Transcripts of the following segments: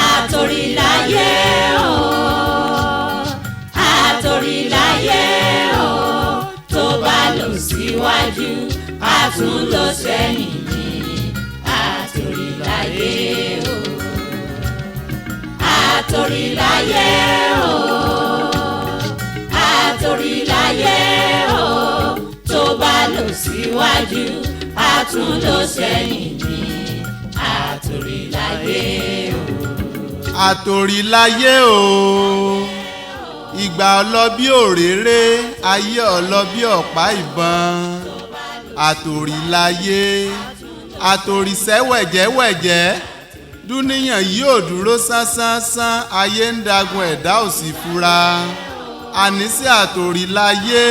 Àtòríláyé o, àtòríláyé o, tó bá lọ síwájú a tún lọ sẹ́yìn ní àtòríláyé o, àtòríláyé o, àtòríláyé o, tó bá lọ síwájú a tún lọ sẹ́yìn ní àtòríláyé o. Àtòríláyé o, ìgbà ọlọ bí òréré, ayé ọlọ bí ọ̀pá ìbọn. Àtòríláyé, àtòríṣẹ́ wẹ̀jẹ́wẹ̀jẹ́, dúníyàn yóò dúró sánsánsánsán, ayé ń dagun ẹ̀dá ò sì fura. Àníṣe àtòríláyé,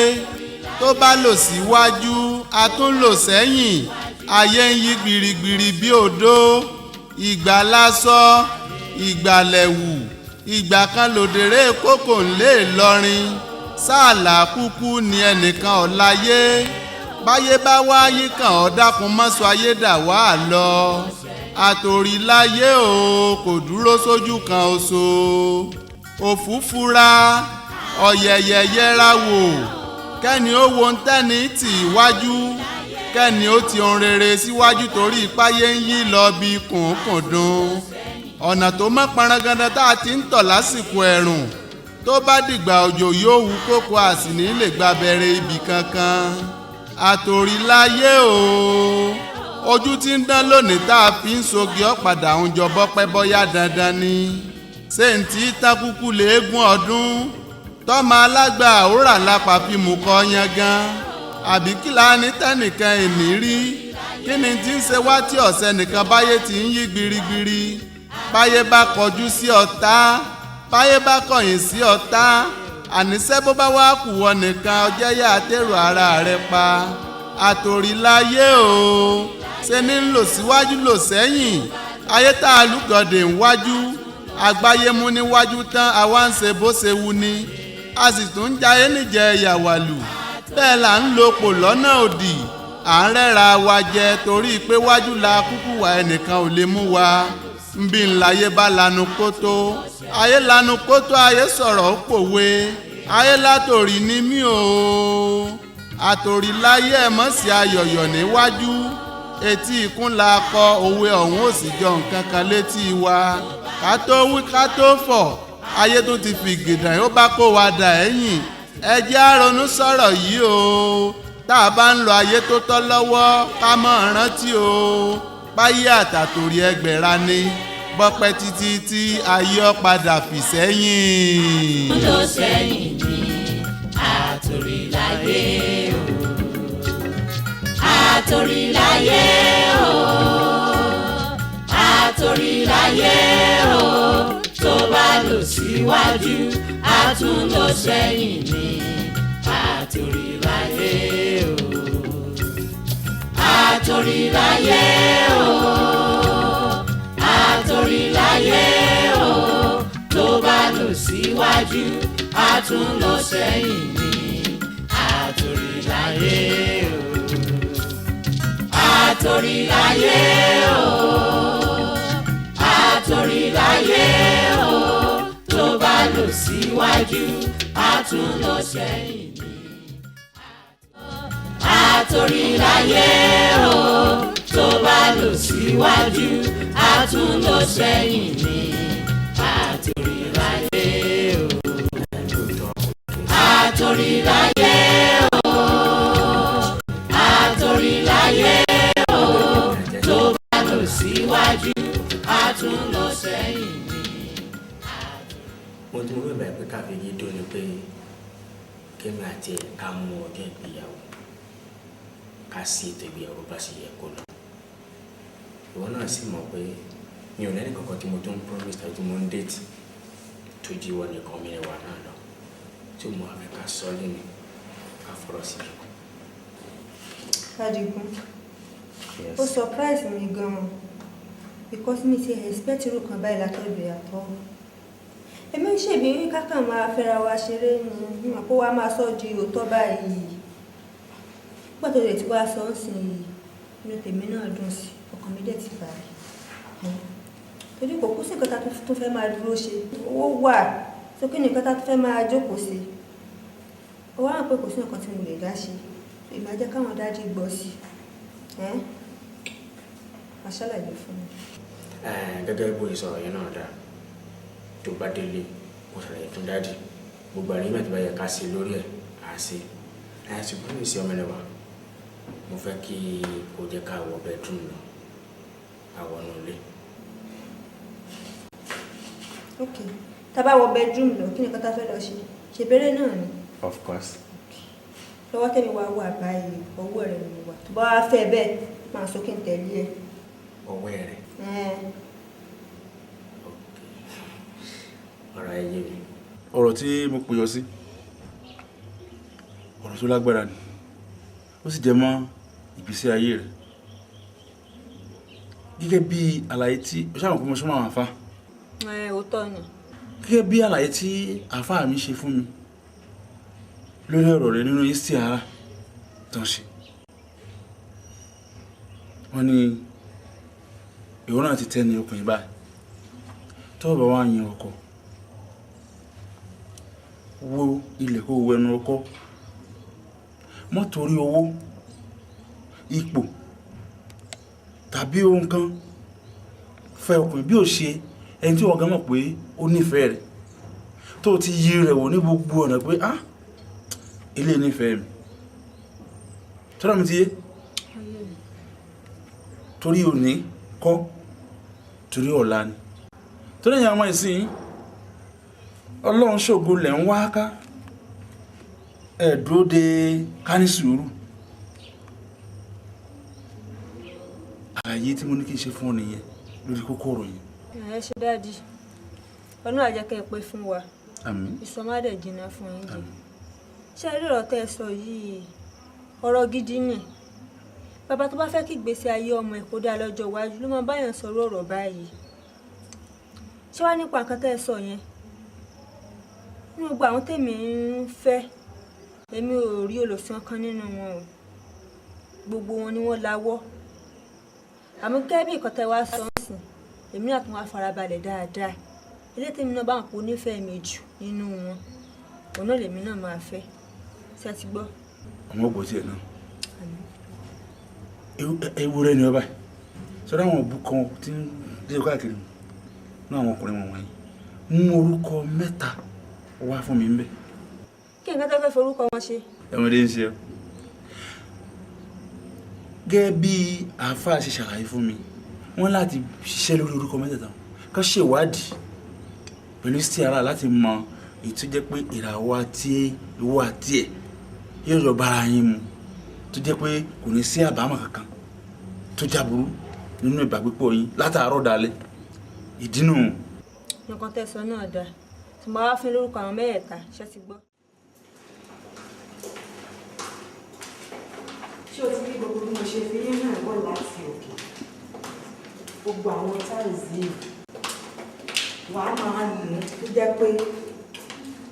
tó bá lọ síwájú a tún lọ sẹ́yìn, ayé ń yí gbirigbiri bí odó. Ìgbà lásọ, ìgbàlẹ̀wù, ìgbà kan lòdèrè kókò ńlé Ìlọrin, sáàlà kúkú ni ẹnìkan ọ̀láyé. Báyé bá wáyé kàn ọ́ dákun mọ́sọ ayé dà wá lọ. Àtòríláyé o, kò dúró sójú kan oṣù. Òfúfura, ọ̀yẹ̀yẹ̀ yẹra wò, kẹ́ni ó wo ń tẹ́ni tì wájú, kẹ́ni ó ti ohun rere síwájú torí ipáyé ń yí lọ bí kùnkùndùn. Ọ̀nà tó mọ́ paranganda tá a ti ń tọ̀ lásìkò ẹ̀rùn, tó bá dìgbà òjò yóò wú kókó àsìní lè gba bẹ̀rẹ̀ ibì kankan. Àtòríláyé o, ojú tí ń dán lónìí tá a fi ń sogi ọ̀padà ń jọ bọ́pẹ́ bọ́yá dandan ni. Ṣé ń tí tákúkú léegun ọdún, tọ́mọ alágbà àwòrà lápá fi mú kọ́ yangan. Àbí kí la ní tẹ́nìkan èní rí, kí ni tí ń ṣe wá tí ọ̀sẹ̀ nìkan báyé ti ń yí gbirigbiri. Báyé bá kọjú sí ọ̀tá, báyé bá kọ̀yìn sí ọ̀tá, àníṣe bó bá wá kù wọ nìkan ọjẹ́ yá àtẹ̀rù ara rẹ̀ pa. Àtòríláyé o, ṣe ní ń lọ síwájú lọ sẹ́yìn, ayé tá a lúgọ̀dẹ̀ ń wájú, àgbáyé mú níwájú tán àwa ń ṣe bó ṣe wù ni, a sì tún ń jayé níjẹ ìyàwálù. Bẹ́ẹ̀ là ń lo pò lọ́nà òdì, à ń rẹ́ra wa jẹ torí pé wájú la kúkú wà ẹnìkan ò lè mú wa. Nbí ńláyé bá lanu kótó, ayé lanu kótó, ayé sọ̀rọ̀ ó pòwe, ayé látòrí ní mí o. Àtòríláyé ẹ̀ mọ̀ sí ayọ̀yọ̀ níwájú, etí ikún la kọ òwe ọ̀hún ò sì jọ nǹkan kan létí wa. Ká tó wí ká tó fọ̀, ayé tó ti fi gèdàn ó bá kó wa dà ẹ̀yìn. Ẹ jẹ́ á ronú sọ̀rọ̀ yìí o, tá a bá ń lo ayé tó tọ́ lọ́wọ́ ká mọ̀ rántí o. Báyé àtàtòrí ẹgbẹ̀ra ni, bọ́pẹ́ títí tí ayé ọ padà fì sẹ́yìn. Lọ sẹ́yìn ní àtòríláyé o, àtòríláyé o, àtòríláyé o, tó bá lọ síwájú a tún lọ sẹ́yìn ní àtòríláyé o, àtòríláyé o, àtòríláyé o, tó bá lọ síwájú a tún lọ sẹ́yìn ní àtòríláyé o, àtòríláyé o, àtòríláyé o, tó bá lọ síwájú a tún lọ sẹ́yìn ní àtòríláyé o, tó bá lọ síwájú a tún lọ sẹ́yìn ní àtòríláyé o, àtòríláyé o, àtòríláyé o, tó bá lọ síwájú a tún lọ sẹ́yìn ní. Mo tún wí báyìí pé káfí yìí dùn ní pé kémi àti ẹ̀ ká mú ọjọ́ ìgbéyàwó ká sí ètò ìgbéyàwó bá sì yẹ kó lọ. Ìwọ náà sì mọ̀ pé mi ò lẹ́nu kankan tí mo tún promise tàbí mo ń date tó jí wọ́n nìkan mi wà náà lọ tí mo wà fẹ́ ká sọ lẹ́nu ká fọ̀rọ̀ sí i. Adigun, ó surprise mi gan-an because mi ti expect irú kan báyìí látọ̀dọ̀ yàtọ̀. Èmi ń ṣèbí kákan máa fẹ́ra wa ṣeré ni mo kó wa máa sọ di òótọ́ báyìí. Nígbà tó lè ti wá sọ ń sìn yìí, inú tèmi náà dùn sí, ọkàn mi dẹ̀ ti balẹ̀. torí kò kú sí nǹkan tá tó fẹ́ máa dúró ṣe owó wà sókè nìkan tá tó fẹ́ máa jókòó sí ó wá hàn pé kò sí nǹkan tí mo lè dá ṣe ìmọ̀ jẹ́ káwọn dájú gbọ́ sí aṣálàyé fún mi. Gẹ́gẹ́ bó ìsọ̀rọ̀ yẹn náà dá tó bá délé mo ṣàlàyé fún dáàdì gbogbo àríyànjú tó bá yẹ ká ṣe lórí ẹ̀ á ṣe ṣùgbọ́n ní ìṣe ọmọ ẹlẹ́wà mo fẹ́ kí o jẹ́ ká wọ bedroom lọ àwọn ilé. ok tá bá wọ bedroom lọ kí ni kọ́tà fẹ́ lọ ṣe bèrè náà ni. of course. lọ́wọ́ tẹ́mi wá wà báyìí ọwọ́ rẹ̀ ni mo wà tó bá wá fẹ́ bẹ́ẹ̀ máa sókè ń tẹ̀lé ẹ. ọwọ́ rẹ̀. ọ̀rọ̀ ẹ yé mi. ọ̀rọ̀ tí mo pè ọ sí ọ̀rọ̀ tó lágbára ni ó sì jẹ mọ́ ìgbésí ayé rẹ̀ gẹ́gẹ́ bí àlàyé tí ó ṣàwọn kó mo súnmọ́ àwọn àfá. òótọ́ ni. gẹ́gẹ́ bí àlàyé tí àfá mi ṣe fún mi lórí ọ̀rọ̀ rẹ̀ nínú istihara tó ń ṣe wọ́n ní ìwọ náà ti tẹ́ ní ọkùnrin báyìí tó bá wá yan ọkọ wo ilẹ̀ kó wẹnu ọkọ mọ́ torí owó ipò tàbí ohun kan fẹ́ ọkùnrin bí ó ṣe ẹni tí wọ́n gan mọ̀ pé ó nífẹ̀ẹ́ rẹ̀ tó ti yí rẹ̀ wò ní gbogbo ọ̀nà pé ilé nífẹ̀ẹ́ mi tọ́lá mi ti yé torí òní kọ́ torí ọ̀la ni torí èyàn àwọn ìsìn ọlọ́run ṣògo lẹ̀ ń wá ká ẹ̀dúró de ká ní sùúrù àlàyé tí mo ní kí n ṣe fún ọ nìyẹn lórí kókó ọ̀rọ̀ yẹn. ẹ ṣe dáàdì ọdún àjẹkẹ́ pé fún wa àmín ìsọmádẹ̀ jìnnà fún yín jẹ ṣé rí ọ̀rọ̀ tẹ́ ẹ sọ yìí ọ̀rọ̀ gidi ni bàbá tó bá fẹ́ kí ìgbésí ayé ọmọ ẹ̀ kó dá lọ́jọ́ iwájú ló máa báyàn sọ̀rọ̀ ọ̀rọ̀ báyìí ṣé wàá nípa nǹkan tẹ́ ẹ sọ yẹn nínú gbogbo àwọn tèmi ń fẹ́ èmi ò rí olùsìn kan nínú wọn o gbogbo wọn ni wọ́n láwọ́ àmọ́ gẹ́gẹ́ bí nǹkan tẹ́ wá sọ ń sìn èmi náà tún wá farabalẹ̀ dáadáa ilé tèmi náà bá ń po nífẹ̀ẹ́ mi jù nínú wọn òun náà lèmi náà máa fẹ́ ṣé ti gbọ́. ọmọ ògbó tiẹ̀ náà ewúrẹ́ ni ọba sọ́dọ̀ àwọn òbú kan tí ń dé káàkiri náà àwọn ọkùnrin wọn wọ̀nyí mú orúkọ mẹ́ta wá fún mi ń bẹ̀. kí nǹkan tó fẹ́ forúkọ wọn ṣe. ẹ̀wọ̀n dé ń ṣe ọ́ gẹ́gẹ́ bí àáfàá ṣe ṣàlàyé fún mi wọ́n láti ṣiṣẹ́ lórí orúkọ mẹ́tẹ̀ẹ̀ta ká ṣèwádìí pẹ̀lú istihara láti mọ èyí tó jẹ́ pé ìràwọ̀ àti ìwọ àti ẹ̀ yóò jọ bára yín mu tó jẹ́ pé kò ní sí àbámọ̀ kankan tó jáburú nínú ìbágbépọ̀ yín látàárọ̀ dalẹ́ ìdínú. nǹkan tẹ̀sán náà dáa tí mo wá fún lórúkọ àwọn mẹ́ẹ̀ẹ́ta ṣé ti gbọ́. ṣé o ti rí gbogbo bí mo ṣe fi yín náà bọ̀ láti òkè gbogbo àwọn táìsì yìí wà á máa nù tó jẹ́ pé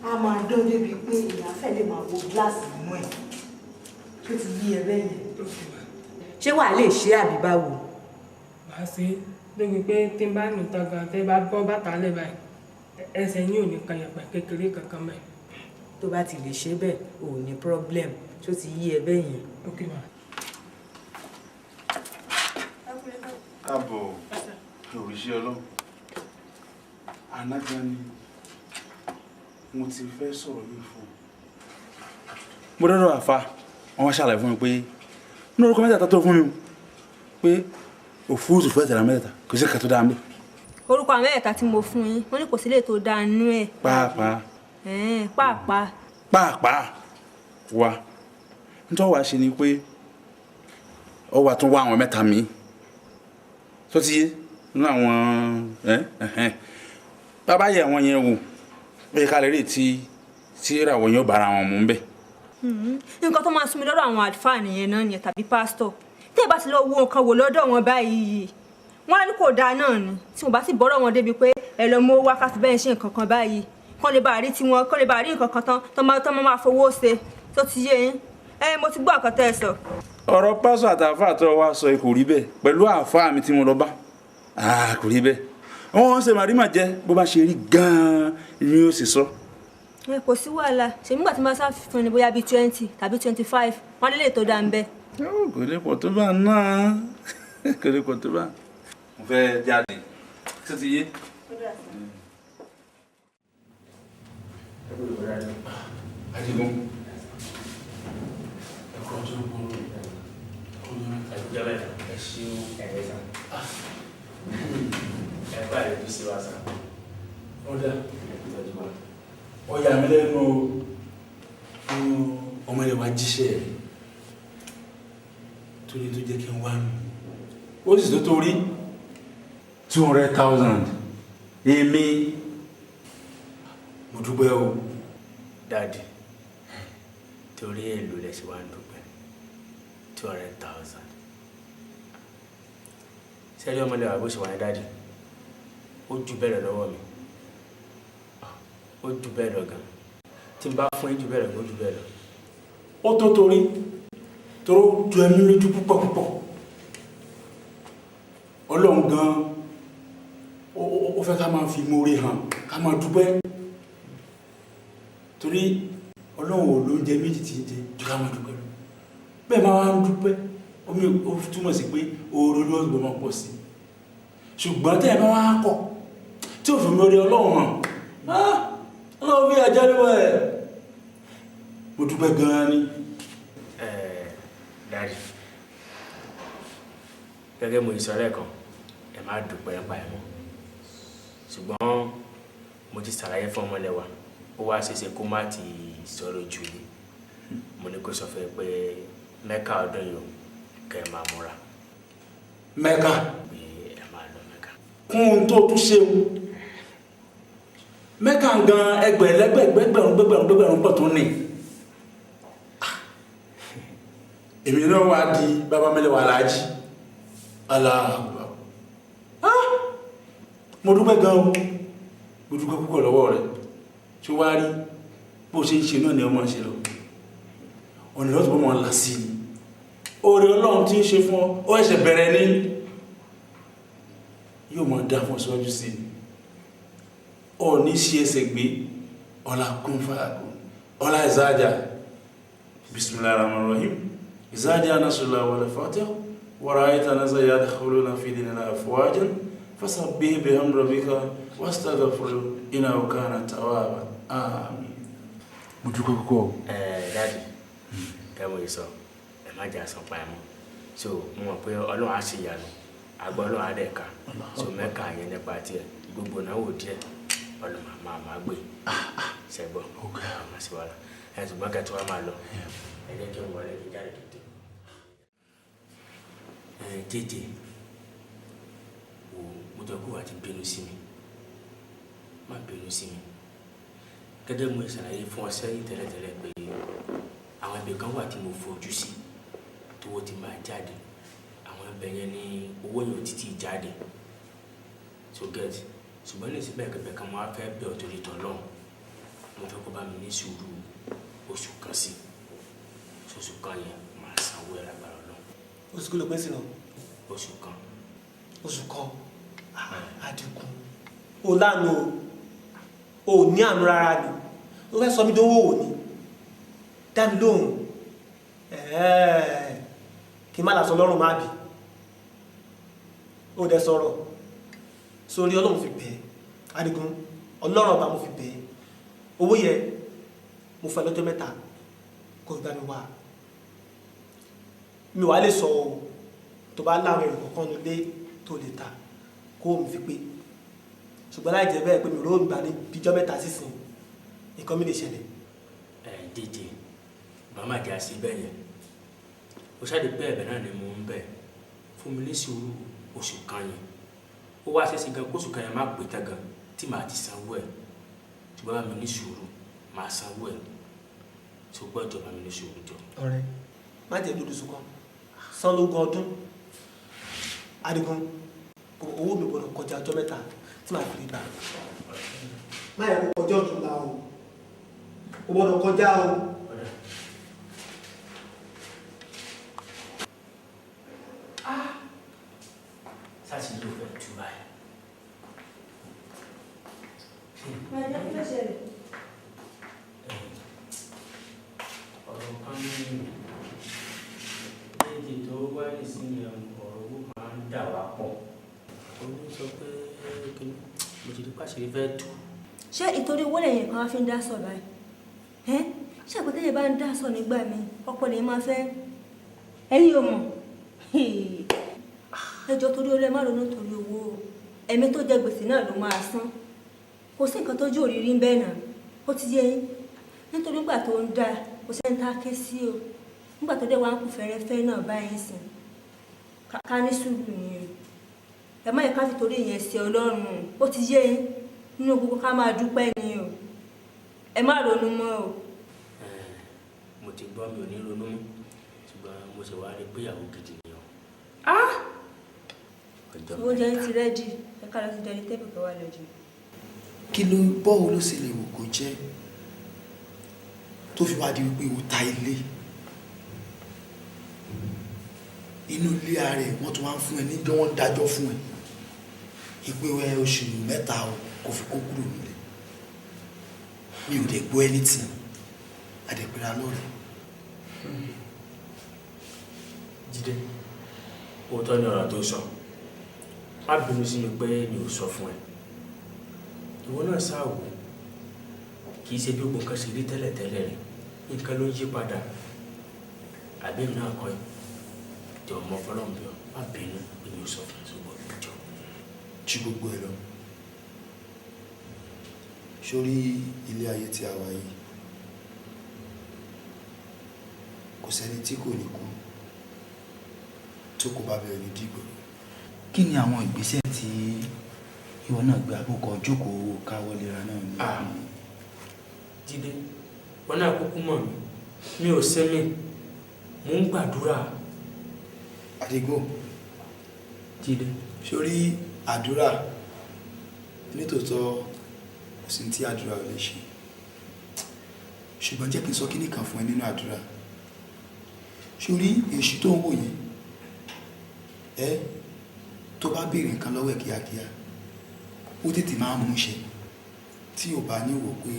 a máa dán débi pé èèyàn fẹ́ lè máa wo gíláàsì inú ẹ̀ tó ti yí ẹ bẹ́ẹ̀ yẹn. ṣé wàá lè ṣe àbí báwo. màá ṣe lórí pé tí n bá nù tán gan tẹ́ bá bọ́ bàtà lẹ̀ báyìí ẹsẹ̀ yín ò ní kan yẹ̀pẹ̀ kékeré kankan mẹ́. tó bá ti lè ṣe bẹ́ẹ̀ ò ní problem tó ti yí ẹ bẹ́ẹ̀ yẹn. ok ma. káàbọ̀ òrìṣẹ́ ọlọ́run anágan ni mo ti fẹ́ sọ̀rọ̀ yìí fún un. mo dọ́dọ̀ àfa wọ́n ṣàlàyé fún mi pé ní orúkọ mẹ́tẹ̀ẹ̀ta tó fún mi pé òfúrúsù fẹ́ tẹ̀lé mẹ́tẹ̀ẹ̀ta kò sí ẹ̀ka tó dáa ń bẹ̀. orúkọ àwọn mẹ́ẹ̀ẹ́ta tí mo fún yín wọ́n ní kò sí lè tó dáa nínú ẹ̀. pàápàá. pàápàá. pàápàá wa nítorí wàá ṣe ni pé ọ wà tún wá àwọn mẹ́ta mi tó ti yé nínú àwọn bàbá yẹ àwọn yẹn wò ó yẹ ká lè rí tí ìràwọ̀ yẹn ó bára wọn mú ń bẹ̀. nǹkan tó máa sún mi lọ́dọ̀ àwọn àlùfáà nìyẹn náà yẹn tàbí pásítọ̀ tí ẹ bá ti lọ wo nǹkan wò lọ́dọ̀ wọn báyìí wọ́n á ní kò dáa náà ni tí mo bá sì bọ́rọ̀ wọn débi pé ẹ lọ mú wákàtí bẹ́ẹ̀ ṣe nǹkan kan báyìí kán lè bá rí tiwọn kán lè bá rí nǹkan kan tán tó máa fowó ṣe tó ti yé yín mo ti gbọ́ nǹkan tẹ́ ẹ sọ. ọ̀rọ̀ pásọ̀ àtàfà tó wá sọ kò rí bẹ́ẹ̀ pẹ̀lú àáfàá mi tí mo lọ bá kò rí bẹ́ẹ̀ wọ́n ṣe màrí mà jẹ́ bó bá ṣe rí gan-an ni ó sì sọ. Kò sí wàhálà ṣe nígbà tí máa sá fún ni bóyá bíi 20 tàbí 25 wọn lè tó dá ń bẹ. kò lè pọ̀ tó bá náà kò lè pọ̀ tó bá. mo fẹ́ jáde ṣé ti yé. Adigun. Ẹ̀kọ́ ọjọ́ gbọ́rọ̀ ẹ̀kújọ́ mẹ́ta ẹ̀ ṣí ẹ̀rẹ́ sá. Ẹ̀kọ́ àrẹ tó ṣe wá sá. Ọ̀dà ọ̀yà mi lẹ́nu ọmọ ilẹ̀ wa jíṣẹ́ rẹ̀ torí tó jẹ́ kí n wá nù. Ó sì tó torí 200,000 èmi mo dúpẹ́ o. Daddy, torí èlò lẹ ṣe wá ń dúpẹ́ 200,000. Sẹ́rí ọmọdé wa bó ṣe wà ní dáàdì, ó jù bẹ́ẹ̀ lọ lọ́wọ́ mi. Ó jù bẹ́ẹ̀ lọ gan. Tí n bá fún yín jù bẹ́ẹ̀ lọ gan, ó jù bẹ́ẹ̀ lọ. Ó tó torí ju ẹ̀mí lójú púpọ̀ púpọ̀. Ọlọ́run gan ó fẹ́ ká máa fi mórí hàn ká máa dúpẹ́. Torí Ọlọ́run ò lóúnjẹ méjì tí ń jẹ jù ká máa dúpẹ́ lọ. Bẹ́ẹ̀ máa wá ń dúpẹ́ omi ó túmọ̀ sí pé oore ló ń gbọmọ pọ̀ sí. Ṣùgbọ́n tẹ́ ẹ bá wá kọ̀ tí ò fi mórí Ọlọ́run hàn Ọlọ́run bí ajá níwọ̀ ẹ̀. Mo dúpẹ́ gan-an ni. Daddy, gẹ́gẹ́ mo ìsọ lẹ́ẹ̀kan ẹ má dúpẹ́ nípa ẹ̀ mọ́. Ṣùgbọ́n mo ti ṣàlàyé fún ọmọlẹ́wà ó wá ṣeéṣe kó má ti sọ̀rọ̀ jù ní mo ní kó sọ fún ẹ pé Mẹ́kà ọdún yìí kẹ́ ẹ máa múra. Mẹ́kà pé ẹ máa lọ Mẹ́kà. kún un tó tún ṣe o Mẹ́kà gan ẹgbẹ̀rún pọ̀ tó ní. Èmi náà wá di bàbá mẹ́lẹ̀wà aláàjì aláàbà. Mo dúpẹ́ gan o mo dúpẹ́ púpọ̀ lọ́wọ́ rẹ̀ tí ó wá rí bó ṣe ń ṣe náà ni ọmọ ṣe lọ ọ̀nà lọ́tọ̀ bọ́ mọ́ là sí i oore Ọlọ́run tí ń ṣe fún ọ ẹ̀ṣẹ̀ bẹ̀rẹ̀ ní yóò mọ̀ dá fún ọ̀ṣọ́jú sí i ọ ní ṣe ẹsẹ̀ gbé ọlá kún fàákùn ọlá ìzájà bismillahirrahmanirrahim ìzájà nasrullah wal fatih wa ra'ayta an-nasa yadkhuluna fi dinillahi afwajan fasabbih bihamdi rabbika wastaghfirhu innahu kana tawwaban àmín. Mo dúpẹ́ púpọ̀. Daddy, ẹ mọ̀ ìsọ ẹ má jà sọ pa ẹ mọ́ so mo mọ̀ pé Ọlọ́run á ṣe ìyanu àgbà Ọlọ́run á dẹ̀ ká so Mẹ́kà yẹn nípa tiẹ̀ gbogbo náà wò díẹ̀ Ọlọ́run máa gbé ṣẹ́gbọ́ máa ṣe wàhálà ẹ̀ ṣùgbọ́n kẹ́tù wa máa lọ ẹ jẹ́ kí n wọlé kí jáde tètè. Tètè mo jọ kó wà ti bínú sí mi má bínú sí mi gẹ́gẹ́ mo ṣàlàyé fún ọ sẹ́yìn tẹ́lẹ̀tẹ́lẹ̀ pé àwọn ibì kan wà tí mo fojú sí tówó ti máa jáde àwọn ibẹ̀ yẹn ní owó yẹn ò títí jáde so get ṣùgbọ́n ní ìsìnkú ẹ̀kẹ́bẹ̀ kan mo á fẹ́ bẹ̀ ọ́ torí tọ́lọ́run mo fẹ́ kó bá mi ní sùúrù oṣù kan sí oṣù kan yẹn máa sanwó ẹ̀ lágbára Ọlọ́run. Oṣù kí ló pẹ́ sí náà? Oṣù kan. Oṣù kan àdínkù o lánàá o ní àánú rárá ni ó fẹ́ sọ mí dánwò wò ní dá mi lóhùn kí n má lásán lọ́rùn má bì ó dẹ sọ̀rọ̀ sórí Ọlọ́run fi bẹ̀ẹ́ Adigun Ọlọ́run ọba mo fi bẹ̀ẹ́ owó yẹ mo fẹ́ lọ́jọ́ mẹ́ta kò gbá mi wá mi wà lè sọ tó bá láwọn èrò kọ̀ọ̀kan nílé tó lè ta kó mi fi pé ṣùgbọ́n láì jẹ́ bẹ́ẹ̀ pé mi rò ń gbà ní bíjọ́ mẹ́ta sísìn nǹkan mi lè ṣẹlẹ̀. Díje màmá jà sí bẹ́ẹ̀ yẹn ó ṣáàdì pé ẹ̀bẹ̀ náà ni mo ń bẹ̀ fún mi ní sùúrù oṣù kan yẹn ó wá ṣẹ́ṣe gan kóṣù kan yẹn má pè tán gan tí màá ti sanwó ẹ̀ ṣùgbọ́n bá mi ní sùúrù màá sanwó ẹ̀ ṣùgbọ́n ìjọba mi ní sùúrù jọ. ọ̀rẹ́ má jẹ́ lódùsù kan san lógún ọdún Adigun owó mi gbọ́dọ̀ kọjá ọjọ́ mẹ́ta tí màá fi gbà. má yẹ kó kọjá ọ̀tún la o kò gbọ́dọ̀ kọjá o. sáà sì ló fẹ́ tú báyìí. méjì tó wá nísìnyí ọ̀rọ̀ owó máa ń dà wá pọ̀ olú sọ pé kíní mo ti rí pàṣírí fẹ́ tù. ṣé ìtorí owó lẹ́yìn kan wá fi ń dá sọ báyìí ṣé àpótẹ́yẹ bá ń dá sọ nígbà mi ọ̀pọ̀ lè máa fẹ́ ẹ̀yìn ò mọ̀ ẹjọ́ torí olú ẹ má ronú torí owó ẹ̀mí tó jẹ gbèsè náà ló máa san kò sí nǹkan tójú òrírí ń bẹ́ẹ̀ náà ó ti yé yín nítorí nígbà tó ń dá kò sẹ́ni tá a ké sí o nígbà tó dé wá ń kú fẹ́rẹ́fẹ́ náà báyìí sìn ká ní sùúrù ni ẹ má yẹ ká fi torí ìyẹn ṣe Ọlọ́run ó ti yé yín nínú gbogbo ká máa dúpẹ́ ni o ẹ má ronú mọ́ o. mo ti gbọ́ mi ò ní ronú mọ́ ṣùgbọ́n mo ṣe wá rí pé ìyàwó gidi ni o. owó jẹ́ ti rẹ́dì ẹ ká lọ sí dẹ́ni tẹ́bù kẹ́ wá lọ́jọ́. kí ló bọ́ọ̀ ló sì lè wò kó jẹ́ tó fi wá di wípé o ta ilé inú ilé ààrẹ wọ́n tún wá ń fún ẹ níjọ́ wọ́n ń dájọ́ fún ẹ ìpè oṣù 3 kò fi kó kúrò nílé mi ò lè gbọ́ anything àdẹ̀pẹ̀rẹ̀ lọ́rẹ̀. Jídé òótọ́ ni ọ̀rọ̀ tó sọ má bínú sí mi pé mi ò sọ fún ẹ ìwọ náà sáàwò kì í ṣe bí gbogbo nǹkan ṣe rí tẹ́lẹ̀tẹ́lẹ̀ rẹ̀ nǹkan ló ń yí padà àbí mi náà kọ́ ẹ jọ ọmọ ọlọ́run bí ọ má bínú pé mi ò sọ fún ẹ ṣùgbọ́n jọ. ju gbogbo ẹ lọ sórí ilé ayé tí a wà yìí kò sẹ́ni tí kò ní kú tó kò bá bẹ̀rẹ̀ ní dìgbò. kí ni àwọn ìgbésẹ̀ tí ìwọ náà gbé àkókò jókòó káwọlera náà ní. Jídé wọn náà kúkú mọ̀ mí mi ò sẹ́mi mò ń gbàdúrà. Àdìgún Jídé sórí àdúrà nítòótọ́ kò sí tí àdúrà ò lè ṣe ṣùgbọ́n jẹ́ kí n sọ kíní kan fún ẹ nínú àdúrà sórí èṣù tó ń wò yẹn tó bá béèrè nǹkan lọ́wọ́ ẹ̀ kíákíá ó tètè máa mú ṣe tí ò bá níwò pé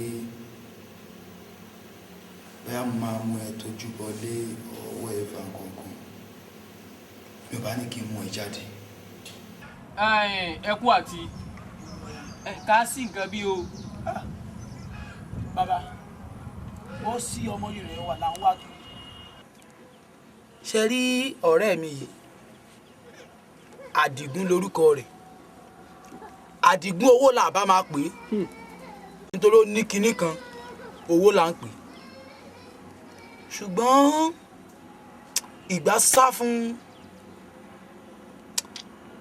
bóyá mo máa mú ẹ tójú bọ lé ọwọ́ ẹ fa kankan mi ò bá ní kí n mú ẹ jáde. ẹ kú àti ká sí nǹkan bí o. bàbá ó sí ọmọ yìí rẹ̀ wà láwọn wá kiri. ṣe rí ọ̀rẹ́ mi yìí Àdìgún lórúkọ rẹ̀ Àdìgún owó là bá máa pè é nítorí ó ní kinní kan owó là ń pè ṣùgbọ́n ìgbà sá fún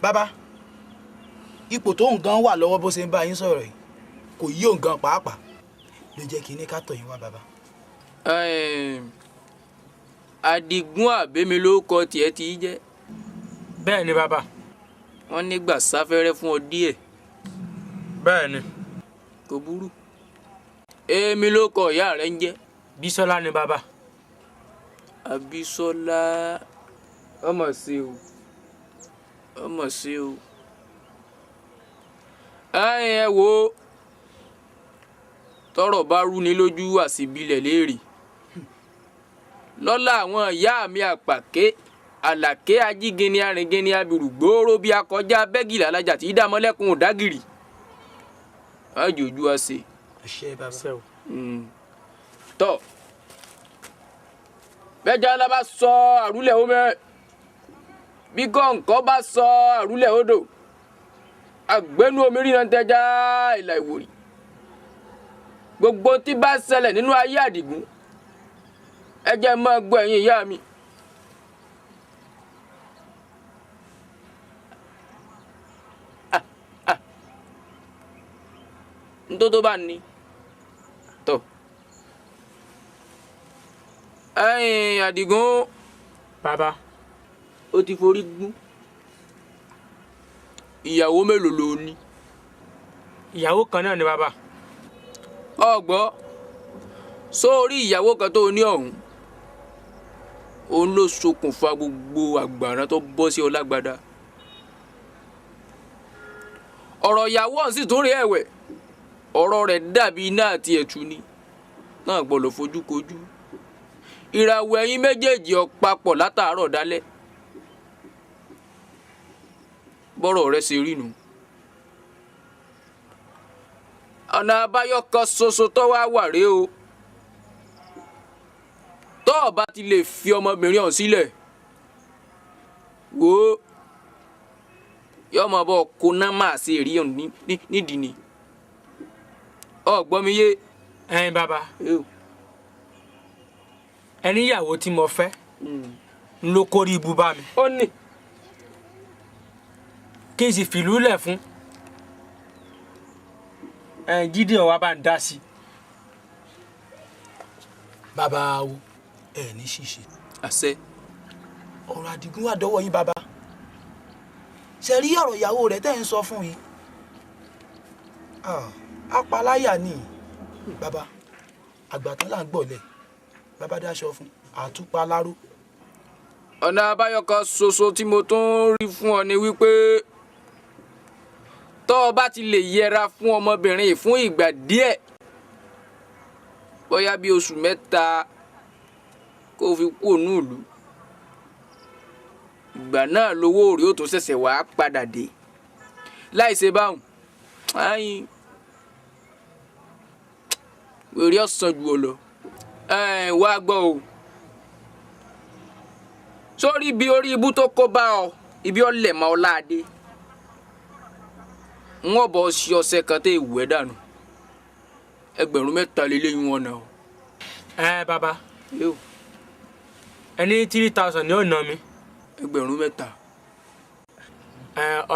bàbá ipò tó nǹkan wà lọ́wọ́ bó ṣe ń bá yín sọ̀rọ̀ yìí kò yí òǹkan pàápàá ló jẹ́ kí ní ká tọ̀ yín wá bàbá. Àdìgún àbẹ́mi ló kọ tiẹ̀ ti jẹ́. bẹ́ẹ̀ ni bàbá. wọ́n nígbà sáfẹ́rẹ́ fún ọ díẹ̀. bẹ́ẹ̀ ni. kò burú. èmi ló kọ ìyá rẹ̀ ń jẹ́. Bísọ́lá ni bàbá. Àbísọ́lá ọmọ sí o ọmọ sí o. ẹ wo tọ́rọ̀ bá rú ni lójú àsìbílẹ̀ léèrè lọ́lá àwọn ìyá mi àpàké àlàké ajígini arìngini abirù gbòòrò bí akọjá bẹ́gìlì alájà tí dàmọ́lẹ́kùn òdágìrì àjòjú àṣẹ. àṣẹ bàbá. tọ́ bẹ́jà ńlá bá sọ àrúlẹ̀ omi bí gọ́ǹkọ́ bá sọ àrúlẹ̀ odò àgbẹ̀nu omi rí náà tẹ́já ìlà ìwòrì gbogbo tí bá ṣẹlẹ̀ nínú ayé Àdìgún ẹ jẹ́ máa gbọ́ ẹ̀yin ìyá mi. ntótó bá ní tọ́ ẹ̀yin Àdìgún bàbá ó ti forí gún ìyàwó mélòó ló ní. ìyàwó kan náà ni bàbá. ọgbọ́ sórí ìyàwó kan tó ní ọ̀hún òun ló ṣokùnfà gbogbo àgbàrá tó bọ́ sí ọ lágbádá. ọ̀rọ̀ ìyàwó ọ̀hún sì tún rí ẹ̀wẹ̀ ọ̀rọ̀ rẹ̀ dàbí iná àti ẹ̀tù ni náà gbọ́dọ̀ fojú kojú ìràwọ̀ ẹ̀yin méjèèjì ó papọ̀ látàárọ̀ dálẹ́ bọ́rọ̀ rẹ ṣe rí nu. ọ̀nà àbáyọ kan ṣoṣo tó wá wà rèé o tó o bá ti lè fi ọmọbìnrin ọ̀hún sílẹ̀ wò ó yóò máa bọ̀ kó náà máa ṣe rí ọ̀hún nídìí ni ọ gbọ́ mi yé. ẹ̀yin bàbá ẹni ìyàwó tí mo fẹ́ ló kórí ibú bá mi. ó ní. kí n sì fìlú lẹ̀ fún Jídé ọ̀wá bá ń dá sí. bàbá o ẹ ní ṣìṣe. àṣẹ. ọ̀rọ̀ Àdìgún wà dọ́wọ́ yín bàbá. ṣe rí ọ̀rọ̀ ìyàwó rẹ̀ tẹ́ ń sọ fún yín. apaláyà ni bàbá àgbàtán là ń gbọ̀lẹ̀ bàbá dáṣọ fún àtúpa láró. ọ̀nà àbáyọ kan ṣoṣo tí mo tún rí fún ọ ni wípé tó o bá ti lè yẹra fún ọmọbìnrin fún ìgbà díẹ̀ bóyá bí oṣù mẹ́ta kó o fi kú ònú ìlú ìgbà náà lówó rí ó tó ṣẹ̀ṣẹ̀ wá padà dé láì ṣe báwọn ayin wèrè ọ̀sán ju ọ lọ wá gbọ́ o sórí ibi orí ibú tó kó bá ọ ibi ọlẹ̀ mọ́ ọ láàdé wọ́n bọ̀ ṣe ọṣẹ kan tẹ́ ìwú ẹ̀ dànù 3,000 lélẹ́yìn wọn náà. bàbá ẹni 3,000 ni ó ná mi. 3,000.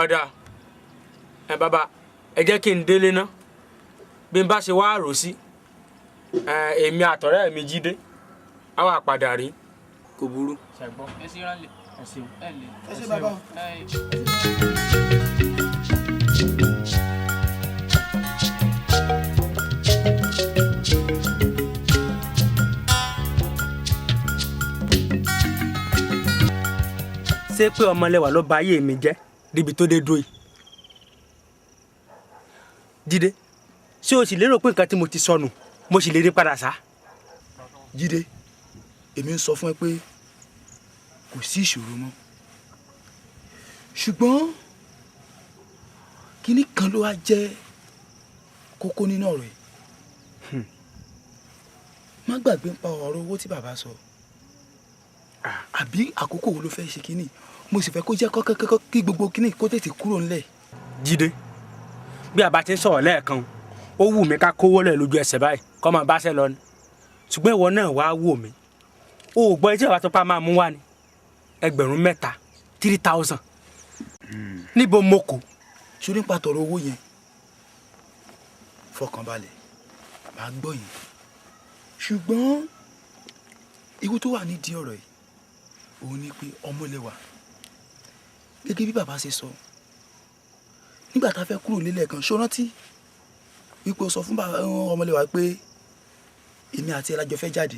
ọ̀dà bàbá ẹ jẹ́ kí n délé ná bí n bá ṣe wá rò sí èmi àtọ̀rẹ́ mi Jídé á wà padà rí. kò burú. ẹ ṣe ránlẹ̀ ẹ ṣeun ẹ ṣe bàbá. ṣé pé ọmọlẹ́wà ló bà ayé mi jẹ́ débi tó dé dúró yìí. Jídé ṣé o sì lérò pé nǹkan tí mo ti sọnù mo sì lè rí padà sá. Jídé èmi ń sọ fún ẹ pé kò sí ìṣòro mọ́ ṣùgbọ́n kinní kan ló wá jẹ́ kókó nínú ọ̀rọ̀ yìí má gbàgbé ń pa ọ̀rọ̀ owó tí bàbá sọ àbí àkókò wo ló fẹ́ ṣe kinní mo sì fẹ́ kó jẹ́ kọ́kọ́ kí gbogbo kinní kó tètè kúrò ńlẹ̀. Jídé bí àbá ti ń sọ̀rọ̀ lẹ́ẹ̀kan ó wù mí ká kówó lẹ̀ lójú ẹsẹ̀ báyìí kọ́ máa bá ṣẹ́ lọ ni ṣùgbọ́n ìwọ náà wá wò mí o ò gbọ́ etí ìwà tó pa máa mú wá ni 3,000 3,000 níbo mo kò. ṣó nípa tọ̀rọ̀ owó yẹn fọkànbalẹ̀ máa gbọ́ yìí ṣùgbọ́n ewu tó wà nídìí ọ̀rọ̀ yìí òun ni pé ọmọlẹ́wà gẹ́gẹ́ bí bàbá ṣe sọ nígbà tá a fẹ́ kúrò nílẹ̀ kan ṣó rántí wípé o sọ fún ọmọlẹ́wà pé èmi àti ẹlájọ fẹ́ jáde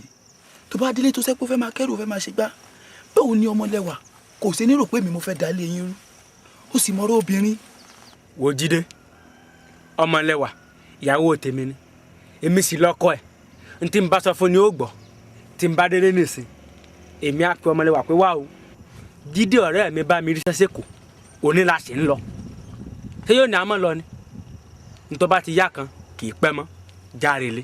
tó bá délé tó sẹ́pọ̀ fẹ́ máa kẹ́rù fẹ́ máa ṣe gbá báwo ni ọmọlẹ́wà kò sí ní rò pé mi mo fẹ́ dálé yín rú ó sì mọ̀rọ̀ obìnrin. wo Jídé ọmọlẹ́wà ìyàwó tèmi ni èmi sì lọ́kọ ẹ̀ n tí n bá sọ fún ni ó gbọ́ tí n bá délé nìsín èmi á pe ọmọlẹ́wà pé wá o Jídé ọ̀rẹ́ mi bá mi rí sẹ́sẹ́ kù òní la sì ń lọ ṣé yóò ní àmọ́ lọ ni nítorí bá ti yá kan kì í pẹ́ mọ́ járe lé.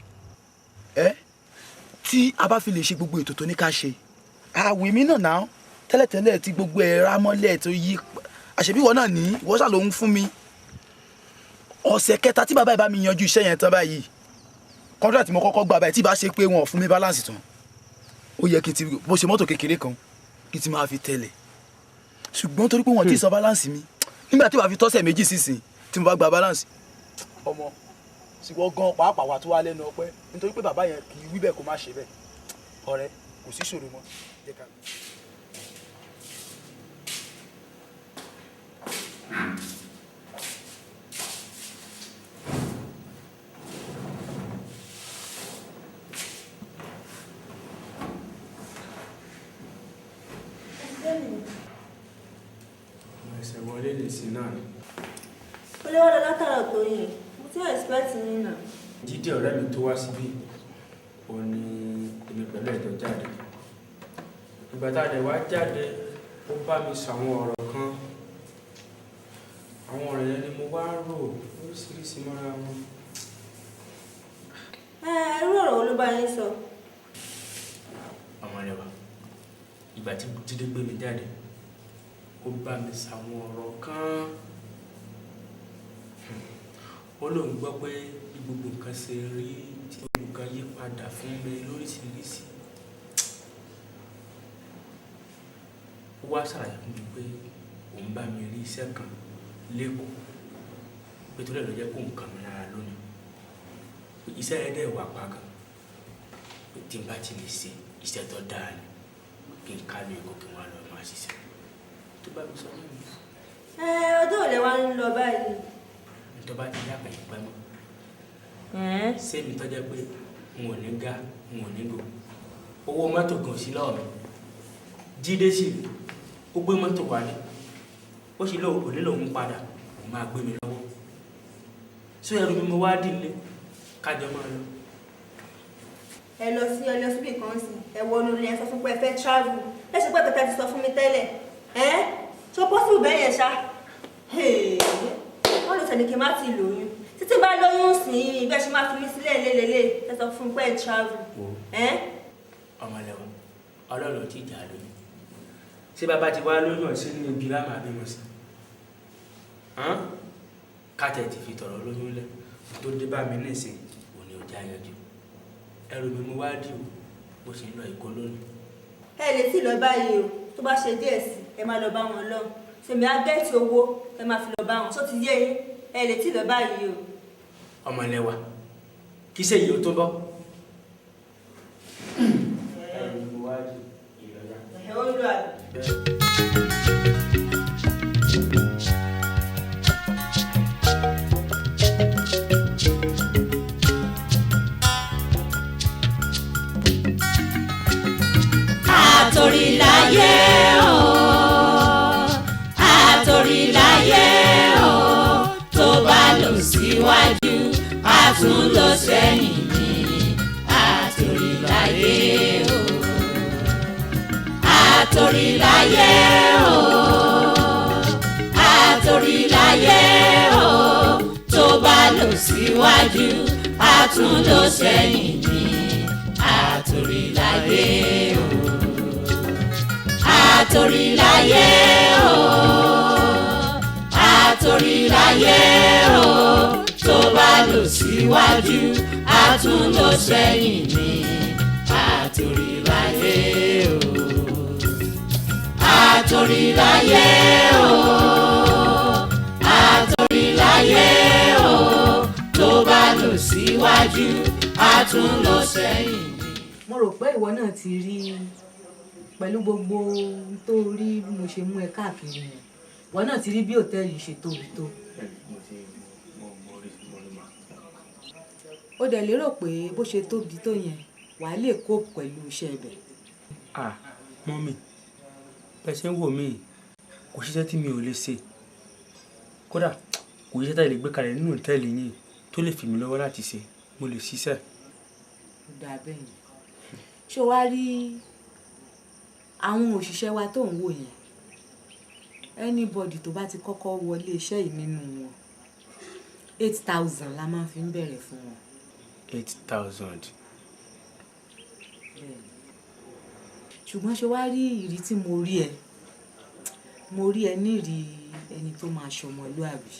tí a bá fi lè ṣe gbogbo ètò tó ní ká ṣe àwìn mi náà náà tẹ́lẹ̀tẹ́lẹ̀ tí gbogbo ẹ̀ rámọ́lẹ̀ tó yí àṣebí ìwọ náà ní ìwọ ṣáà ló ń fún mi ọ̀sẹ̀ kẹta tí bàbá ìbá mi yanjú iṣẹ́ yẹn tán báyìí kọ́ńtrátì mo kọ́kọ́ gbà báyìí tí bá ṣe pé wọn ò fún mi balance tán ó yẹ kí n ti bó ṣe mọ́tò kékeré kan kí n ti máa fi tẹ̀lẹ̀ ṣùgbọ́n torí pé wọn ti sọ balance mi nígbà tí wàá fi tọ́sẹ̀ méjì sísìn tí mo bá gba balance ọmọ ṣùgbọ́n gan pàápàá wà tó wá lẹ́nu ọpẹ́ nítorí pé bàbá yẹn kì í wí bẹ́ẹ̀ kó má ṣe bẹ́ẹ̀ ọ̀rẹ́ kò sí ṣòro mọ́ jẹ́ ká. ẹsẹ̀ wọlé lè sí náà ni. ó lé wọ́n lọ látara tó yìí mo ti expect yín náà. Jídé ọ̀rẹ́ mi tó wá síbí òun ni èmi pẹ̀lú ẹ̀jọ̀ jáde ìgbà tá a dẹ̀ wá jáde ó bá mi sọ àwọn ọ̀rọ̀ kan àwọn ọ̀rọ̀ yẹn ni mo wá rò oríṣiríṣi mọ́ra wọn. Irú ọ̀rọ̀ wo ló bá yín sọ? Ọmọlẹ́wà ìgbà tí Jídé gbé mi jáde ó bá mi sọ àwọn ọ̀rọ̀ kan ó lóun gbọ́ pé bí gbogbo nǹkan ṣe rí tí gbogbo nǹkan yí padà fún mi lóríṣiríṣi ó wá ṣàlàyé fún mi pé òun bá mi rí iṣẹ́ kan lẹ́kọ̀ọ́ pé tó lè lọ jẹ́ kó nǹkan mi lára lónìí iṣẹ́ yẹn dẹ̀ wà pa gan pé tí n bá ti lè ṣe iṣẹ́ tó dáa ni kí n ká lu èkó kí wọ́n lọ máa ṣiṣẹ́ tó bá mi sọ náà mi. Ọdún òde wa ń lọ báyìí. tó bá ti yàgbà yìí pẹ́ mọ́ sẹ́mi tó jẹ́ pé n ò ní ga n ò ní gò owó mọ́tò gan sí lọ́wọ́ mi Jídé sì ó gbé mọ́tò wálé ó sì lóun kò nílò òun padà òun máa gbé mi lọ́wọ́ sọ ẹrù mi mo wá dìlé kájọ máa lọ. ẹ lọ síbì kan sí ẹ wọnú ilé ẹ sọ fún pé ẹ fẹ́ travel ẹ ṣe pé kẹta ti sọ fún mi tẹ́lẹ̀ ṣó possible bẹ́ẹ̀ yẹn ṣá wọ́n lè tẹ̀lé kí n má ti lóyún títí bá lóyún sí i bẹ́ẹ̀ ṣe máa fi mí sílẹ̀ lélẹ́lẹ́ ẹ sọ fún pé ẹ travel. Ọmọlẹ́wà Ọlọ́run ti jà lóyún ṣé bàbá ti wá lóyún ọ̀sẹ̀ ní ibi lámà bímọ sí káàtẹ̀ ti fi tọ̀rọ̀ lóyún lẹ̀ tó dé bá mi nísìn òní ò já yanjú ẹrù mi mo wá dì o bó ṣe ń lọ Èkó lónìí. ẹ lè tí lọ báyìí o tó bá ṣe díẹ̀ sí ẹ máa lọ bá wọn lọ sèmi àgẹ́tì owó ẹ máa fi lọ bá wọn tó ti yé yín ẹ lè tí lọ báyìí o. Ọmọlẹ́wà kí ṣe yìí ó tó bọ́. ẹrù mi mo wá dì ìrọ̀lá. ẹ̀ ó lọ àbí. Àtòríláyé o àtòríláyé o tó bá lọ síwájú a tún lọ sẹ́yìn ní àtòríláyé o àtòríláyé o àtòríláyé o tó bá lọ síwájú a tún lọ sẹ́yìn ní àtòríláyé o. Àtòríláyé o àtòríláyé o tó bá lọ síwájú a tún lọ sẹ́yìn ní àtòríláyé o àtòríláyé o àtòríláyé o tó bá lọ síwájú a tún lọ sẹ́yìn ní. Mo rò pé ìwọ náà ti rí pẹ̀lú gbogbo tó rí bí mo ṣe mú ẹ káàkiri yẹn wọn náà ti rí bí òtẹ́ẹ̀lì ṣe tóbi tó. ó dẹ̀ lérò pé bó ṣe tóbi tó yẹn wàá lè kó pẹ̀lú iṣẹ́ ibẹ̀. Mọ́mì bẹ́ẹ̀ ṣe ń wò mí kò ṣiṣẹ́ tí mi ò lè ṣe kódà kò ṣiṣẹ́ tá a lè gbé kalẹ̀ nínú òtẹ́ẹ̀lì yìí tó lè fi mí lọ́wọ́ láti ṣe mo lè ṣiṣẹ́. ó dáa bẹ́ẹ̀ yẹn ṣé wàá rí àwọn òṣìṣẹ́ wa tó ń wò yẹn anybody tó bá ti kọ́kọ́ wọlé iṣẹ́ yìí nínú wọn 8,000 la máa fi ń bẹ̀rẹ̀ fún wọn. 8,000. ṣùgbọ́n ṣe wá rí ìrí tí mo rí ẹ nírì ẹni tó máa ṣọmọlúàbí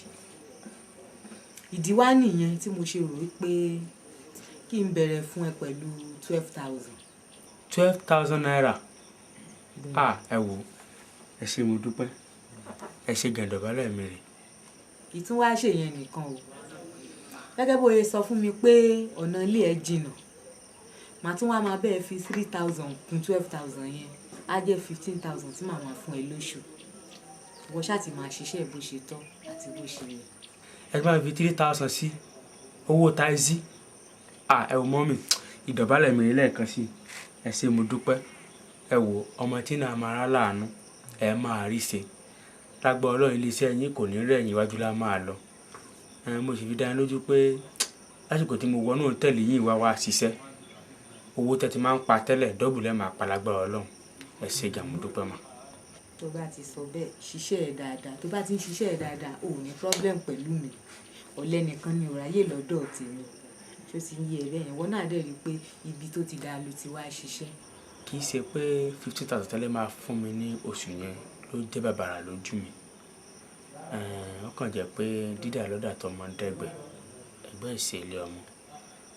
ìdí wá nìyẹn tí mo ṣe rò wípé kí n bẹ̀rẹ̀ fún ẹ pẹ̀lú 12,000. 12,000 naira. Ẹ wò ẹ ṣé mo dúpẹ́ ẹ ṣé gàdọ̀bálẹ̀ mi rè. kì í tún wá ṣèyẹn nìkan o gẹ́gẹ́ bó ṣe sọ fún mi pé ọ̀nà ilé ẹ jìnnà màá tún wá máa bẹ́ẹ̀ fi 3,000 kún 12,000 yẹn á jẹ́ 15,000 tí màá máa fún ẹ lóṣù ìwọ ṣáà ti máa ṣiṣẹ́ bó ṣe tọ́ àti bó ṣe yẹ. ẹ máa fi 3,000 sí owó táìsì ẹ wò mọ́ mi ìdọ̀bálẹ̀ mi rè lẹ́ẹ̀kan sí ẹ ṣé mo dúpẹ́ ẹ wò ọmọ tí náà máa rá láàánú ẹ máa rí ṣe lágbà Ọlọ́run iléeṣẹ́ yín kò ní rẹ̀yìn iwájú lá máa lọ mo sì fi dá yín lójú pé lásìkò tí mo wọnú tẹ̀lé yín wá ṣiṣẹ́ owó tẹ́ ti máa ń pa tẹ́lẹ̀ dọ́bù lẹ́ máa pa lágbára Ọlọ́run ẹ ṣe jàmú dúpẹ́ mà. tó bá ti sọ bẹ́ẹ̀ ṣiṣẹ́ ẹ̀ dáadáa tó bá ti ń ṣiṣẹ́ ẹ̀ dáadáa ò ní problem pẹ̀lú mi ọ̀lẹ nìkan ni ò ráyè lọ́dọ̀ tèmi ṣó ti ń yé ẹ bẹ́ẹ̀ yẹn wọ́n náà dẹ̀ rí i pé ibi tó ti dáa ló ti wá ṣiṣẹ́. kì í ṣe pé 50,000 tẹ́lẹ̀ máa fún mi ní oṣù yẹn ló jẹ́ bàbàrà lójú mi ó kàn jẹ́ pé dídà lọ́dà tó máa ń dẹ́gbẹ̀ ẹgbẹ́ ìṣe ilé ọmọ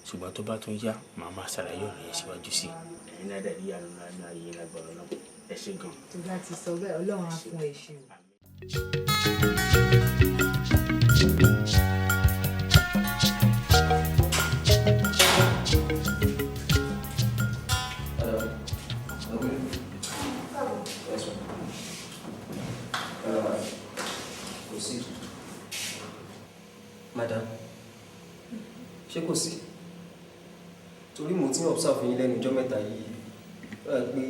ṣùgbọ́n tó bá tún yá màá máa ṣàlàyé ọ̀rọ̀ yẹn síwájú sí i. ẹ̀yin náà dẹ̀ rí àlùmọ́ ní ayé lágbọ̀rọ̀ náà ẹ ṣe gan. tó bá ti sọ bẹ́ẹ̀ ọlọ́run á fún ẹ ṣe o. Madam, ṣé kò sí? Torí mo ti ń observe yín lẹ́nu ọjọ́ mẹ́ta yìí pé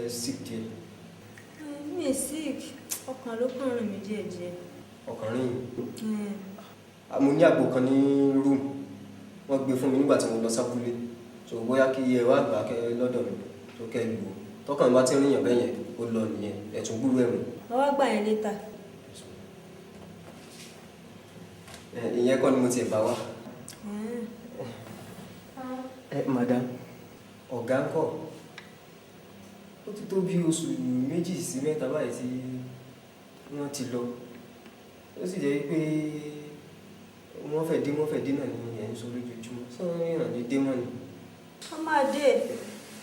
sick díẹ̀. Mi ò sick, ọkàn ló kàn rìn mí díẹ̀díẹ̀. Ọkàn rìn yìí? Mo ní àgbo kan ní room, wọ́n gbé fún mi nígbà tí mo lọ sábúlé. So bóyá kí ẹ wá gbà kẹ́ lọ́dọ̀ mi tó kẹ́ lù ú. Tọ́kàn bá ti ń rìnyàn bẹ́yẹn, ó lọ nìyẹn, ẹ̀tún gbúrú ẹ̀rù. Wọ́n wá gbà yẹn létà. Ìyẹn kọ́ ni mo ti bá wá. Madam, ọ̀gá ń kọ́ ó ti tó bí oṣù 2 sí 3 báyìí tí wọ́n ti lọ ó sì jẹ́ pé wọ́n fẹ́ dé náà ní ẹ̀yìn sọ lójoojúmọ́ sọ ìrìn ní dé mọ́ ni. Wọ́n máa dé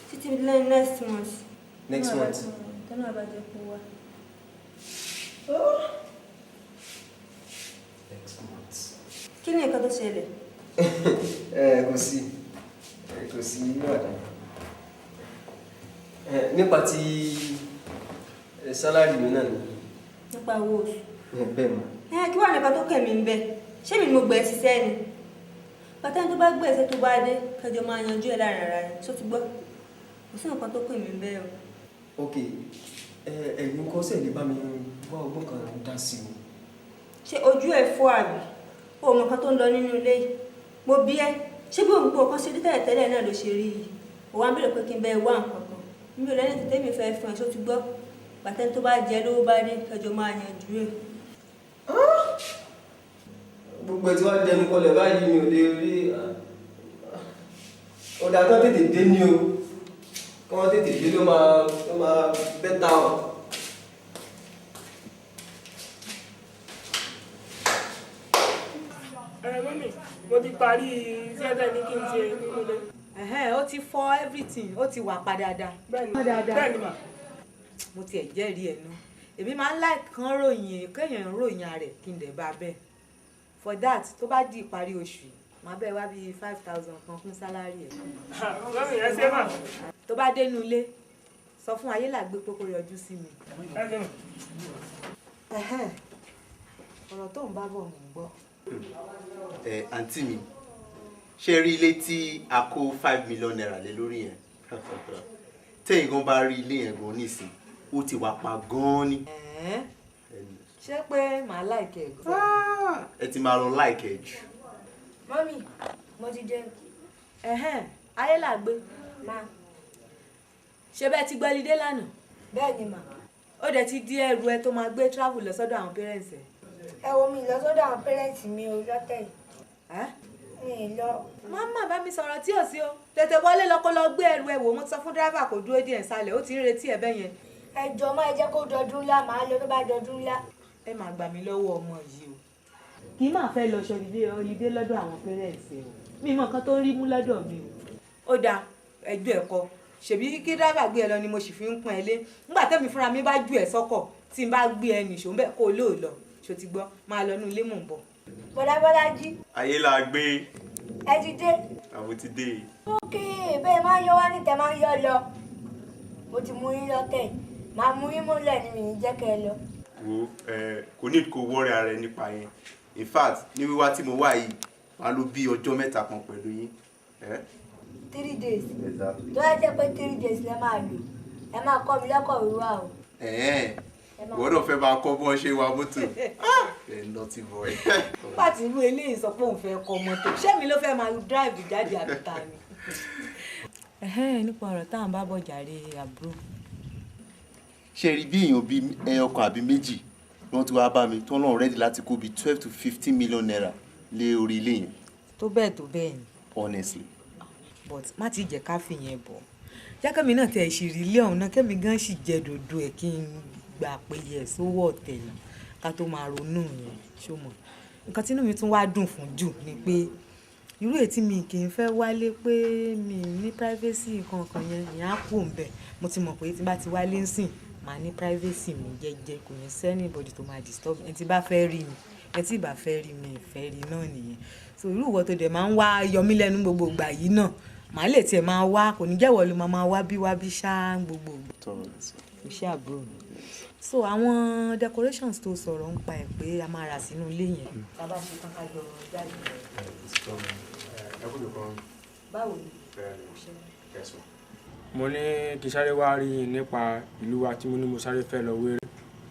títí lẹ́yìn next month. Next month? Tọ́nà àbájọ kó wá. Next month. Kí ni nǹkan tó ṣẹlẹ̀? Kò sí ìwádà. Nípa ti sálárì mi náà ni. Nípa owó oṣù? Bẹ́ẹ̀ mọ́. Kí wà nìkan tó kẹ̀mí ń bẹ? Ṣé mi ni mo gbẹ̀ ẹ́ ṣiṣẹ́ ni? Pàtẹ́ni tó bá gbẹ̀ ẹ́ tó bá dé kẹjọ máa yanjú ẹ̀ láàrin ara rẹ̀ tó ti gbọ́. Kò sí nǹkan tó kẹ̀mí ń bẹ o. Ok, ẹ̀yin kọ́ sẹ̀ lè bá mi wá ọgbọ́n kan dá sí o. Ṣé ojú ẹ̀ fọ́ àbí? O mọ̀ kan tó ń lọ nínú ilé yìí. Mo bí ẹ́, ṣé bí òun gbọ́ ọkàn ṣe rí tẹ́lẹ̀ náà ló ṣe rí yìí? Ó wá ń bèèrè pé kí n bẹ wá nǹkan kan. Mi ò lẹ́ni tètè mi fẹ́ fún ẹ tó ti gbọ́. Pàtẹ́ni tó bá jẹ lówó bá dé kẹjọ máa yanjú ẹ̀. Gbogbo ẹ̀ tí wọ́n dẹnu kọlẹ̀ báyìí mi ò lè rí ọ̀dà kan tètè dé ní o kí wọ́n tètè dé ló máa bẹ́tà ọ̀. Mọ́mì, mo ti parí iṣẹ́ tẹ́ ní kí n ṣe nínú ilé. Ó ti fọ everything ó ti wà pa dáadáa. Bẹ́ẹ̀ni mà. Mo tiẹ̀ jẹ́rìí ẹ̀ náà èmi máa ń láì kán ròyìn kéèyàn ròyìn rẹ̀ kí n dẹ̀ bá bẹ́ẹ̀ for that tó bá di ìparí oṣù máa bẹ́ẹ̀ wá bíi 5,000 kan fún sálárì ẹ̀. Mọ́mì ẹ ṣé mà. tó bá dénú ilé sọ fún Ayélàgbé pé kó yọjú sí mi. ọ̀rọ̀ tó ń bá bọ̀ mò ń gbọ́. Àǹtí mi ṣe rí ilé tí a kó 5 million naira lé lórí yẹn tẹ́yìn gan bá rí ilé yẹn gan nísìn ó ti wà pa gan ni. ṣé pé màá láìkẹ́ ẹ̀ gan. ẹ ti máa lọ láìkẹ́ jù. Mọ́mì, mo ti jẹun. Ayélàgbé Ma. ṣé bẹ́ẹ̀ ti gbọ́lidé lánàá. Bẹ́ẹ̀ ni mà. ó dẹ̀ ti di ẹrù ẹ tó máa gbé travel lọ sọ́dọ̀ àwọn parents ẹ̀. Ẹ wo mi lọ sọ́dọ̀ àwọn parents mi ò lọ́tẹ̀ yìí. Mi lọ. Màmá bá mi sọ̀rọ̀ tí ò sí o tètè wọlé lọ kó lọ gbé ẹrù ẹ wò mo sọ fún dírẹ́fà kó dúró díẹ̀ sálẹ̀ ó ti ń retí ẹ bẹ́ẹ̀ yẹn. Ẹ jọ̀ọ́ má jẹ́ kó dọdún ńlá màá lọ tó bá dọdún ńlá. Ẹ máa gbà mí lọ́wọ́ ọmọ yìí o kì í máa fẹ́ lọ ṣọlidé lọ́dọ̀ àwọn parents ẹ o mi mọ nǹkan tó ń rí mú lọ́dọ̀ mi o. ó dáa ẹjọ́ ẹ̀kọ́ ṣèbí kí dírẹ́fà gbé ẹ lọ ni mo sì fi ń pọ́n ẹ lé nígbà tẹ́mi fúnra mi bá ju ẹ sọ́kọ̀ tí n bá gbé ẹ nìṣó ń bẹ̀ kó lóò lọ ṣó ti gbọ́ máa lọ nú ilé mò ń bọ̀. Bọ́lájí. Ayélàgbé. Ẹ ti dé. Àbò ti dé. Ókè bẹ́ẹ̀ máa ń yọ wá níta máa ń yọ lọ. Mo ti mú yín lọ́tẹ̀ máa mú yín múlẹ̀ ni mi ní jẹ́ kẹ́ ẹ lọ. Wo kò ní kó wọ́rẹ́ ara ẹ nípa yẹn in fact ní wíwá tí mo wá yìí wàá lò bí ọjọ́ mẹ́ta kan pẹ̀lú yín. 3 days. Tó ẹ jẹ́ pé 3 days lẹ máa lò ẹ máa kọ́ mi lẹ́kọ̀ọ́ wíwá o. Ìwọ náà fẹ́ máa kọ́ bọ́ ṣe wa mọ́tò. Naughty boy. Nígbà tí irú eléyìí sọ pé òun fẹ́ kọ́ mọ́tò ṣé mi ló fẹ́ máa drive jáde àbíta ni. Nípa ọ̀rọ̀ táwọn bá bọ̀ jàre àbúrò ṣe rí bí èèyàn bíi ẹyọkan àbí méjì wọ́n ti wá bá mi tó náà ready láti kó bíi 12 to 15 million naira lé orí ilé yẹn. tó bẹ́ẹ̀ ni. honestly. but má ti jẹ́ ká fi yẹn bọ̀ jákèmí náà tẹ̀ ṣì rí ilé ọ̀hún náà kẹ́mi gan sì jẹ́ dòdò ẹ̀ kí n gbà pé yẹ sówó ọ̀tẹ̀ ni ká tó máa ronú yẹn ṣó mọ̀ nǹkan tínú mi tún wá dùn fún jù ni pé irú ètí mi kì í fẹ́ wálé pé mi ní privacy kankan yẹn ìyẹn á kú òǹbẹ̀ mo ti mọ̀ pé tí bá ti wálé ń sìn màá ní privacy mi jẹ́jẹ́ kò ní sẹ́ni body tó máa disturb ẹni tí bá fẹ́ rí mi ẹni tí ìbá fẹ́ rí mi ìfẹ́ rí náà nìyẹn so irú ìwọ tó dẹ̀ máa ń wá yọmí lẹ́nu gbogbo ìgbà yìí náà màá lè tiẹ̀ máa wá kò ní jẹ́wọ́ ló máa wá bí ṣá gbogbo iṣẹ́ àbúrò mi so àwọn decorations tó sọ̀rọ̀ ń pa ẹ̀ pé a máa rà sínú ilé yẹn. bàbá ṣe tán ká jọ jáde rẹ̀. báwo ni. mo ní kí sáré wá rí i nípa ìlú wa tí mo ní mo sáré fẹ́ lọ wéré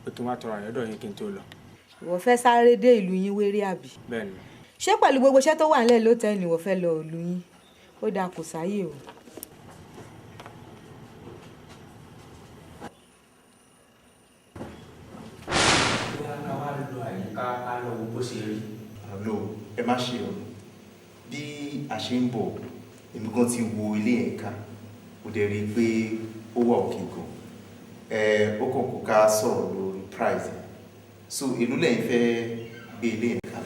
pé kí n wá tọrọ àyọ́dọ̀ yín kí n tó lọ. ìwọ fẹ́ sáré dé ìlú yín wéré àbí. bẹ́ẹ̀ni. ṣé pẹ̀lú gbogbo iṣẹ́ tó wà nílẹ̀ lóòótọ́ ni ìwọ fẹ́ lọ ìlú yín ó dáa kò sáyè o. ká lọ wo bó ṣe rí. àlọ́ ẹ má ṣe o bí a ṣe ń bọ̀ èmi gan ti wo ilé yẹn ká kò dẹ̀ rí i pé ó wà òkè gan ó kàn kó ká sọ̀rọ̀ lórí price so ìlú lẹ́yìn fẹ́ gbé ilé yẹn ká.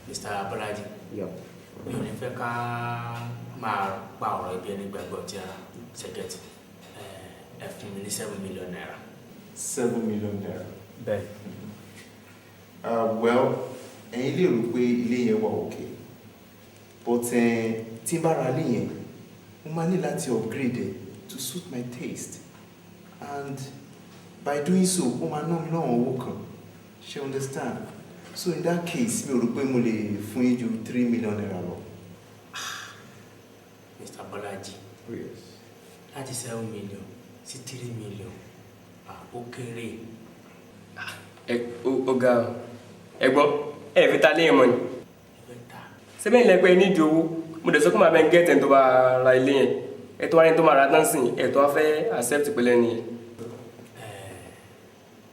Mr. Bọ́lájí mi ò ní fẹ́ ká máa pa ọ̀rọ̀ ibi ẹni gbàgbọ́ tí a ṣẹ́gẹ̀tì ẹ fún mi ní 7 million naira. 7 million naira. bẹ́ẹ̀. Well ẹ̀yin lè rò pé ilé yẹn wà òkè but tí n bá ra ilé yẹn mo máa ní láti upgrade it to suit my taste and by doing so ó máa ná mi náà owó kan ṣe understand so in that case mi ò rò pé mo lè fún yín ju 3 million naira lọ. Mr. Bọ́lájí láti 7 million sí 3 million ó kéré. ọ̀gá ẹ̀gbọ́n ẹ fi ta léyìn mọ́ ni sẹ́bẹ̀ ilẹ̀ pé nídìí owó mo dẹ̀ sọ pé màá bẹ́ẹ̀ gẹ́tẹ̀ tó bá ra ilé yẹn ẹ̀tọ́ wa ni tó máa ra tán sìn ẹ̀tọ́ wa fẹ́ accept pẹ̀lẹ́ ni.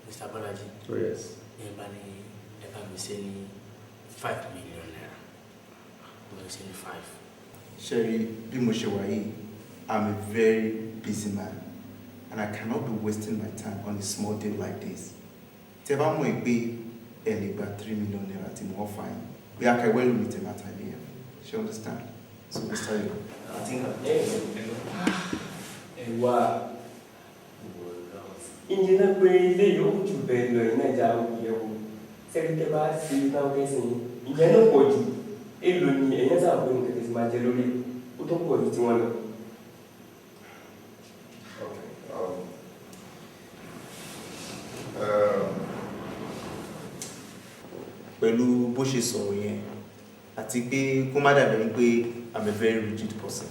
Mr. Bọ́lájí ẹ bá mi ṣe ní 5 million naira mo ṣe ní 5. Sherry, bí mo ṣe wà yìí I'm a very busy man and I cannot be wasting my time on a small deal like this. Tí ẹ bá mọ̀ ẹ́ pé ẹ lè gba 3 million naira tí mo fà yín bí akẹ́wẹ́ lómi tẹ̀ máa tàbí ẹ̀ ṣe understand? So Mr. Yo, I think ẹ̀wà ìyẹn náà pé ilé yóò jù bẹ́ẹ̀ lọ ìyẹn náà já ìyẹ̀wò sẹ́kítẹ́ bá ṣe táwọn kẹ́sìn ìyẹn náà pọ̀ jù èlò ni ẹ̀yẹn sábà pé nǹkan tẹ̀sí máa jẹ lórí ó tó pọ̀ jù tí wọ́n lọ. pẹ̀lú bó ṣe sọ̀rọ̀ yẹn àti pé kó má dàbí pé I'm a very rigid person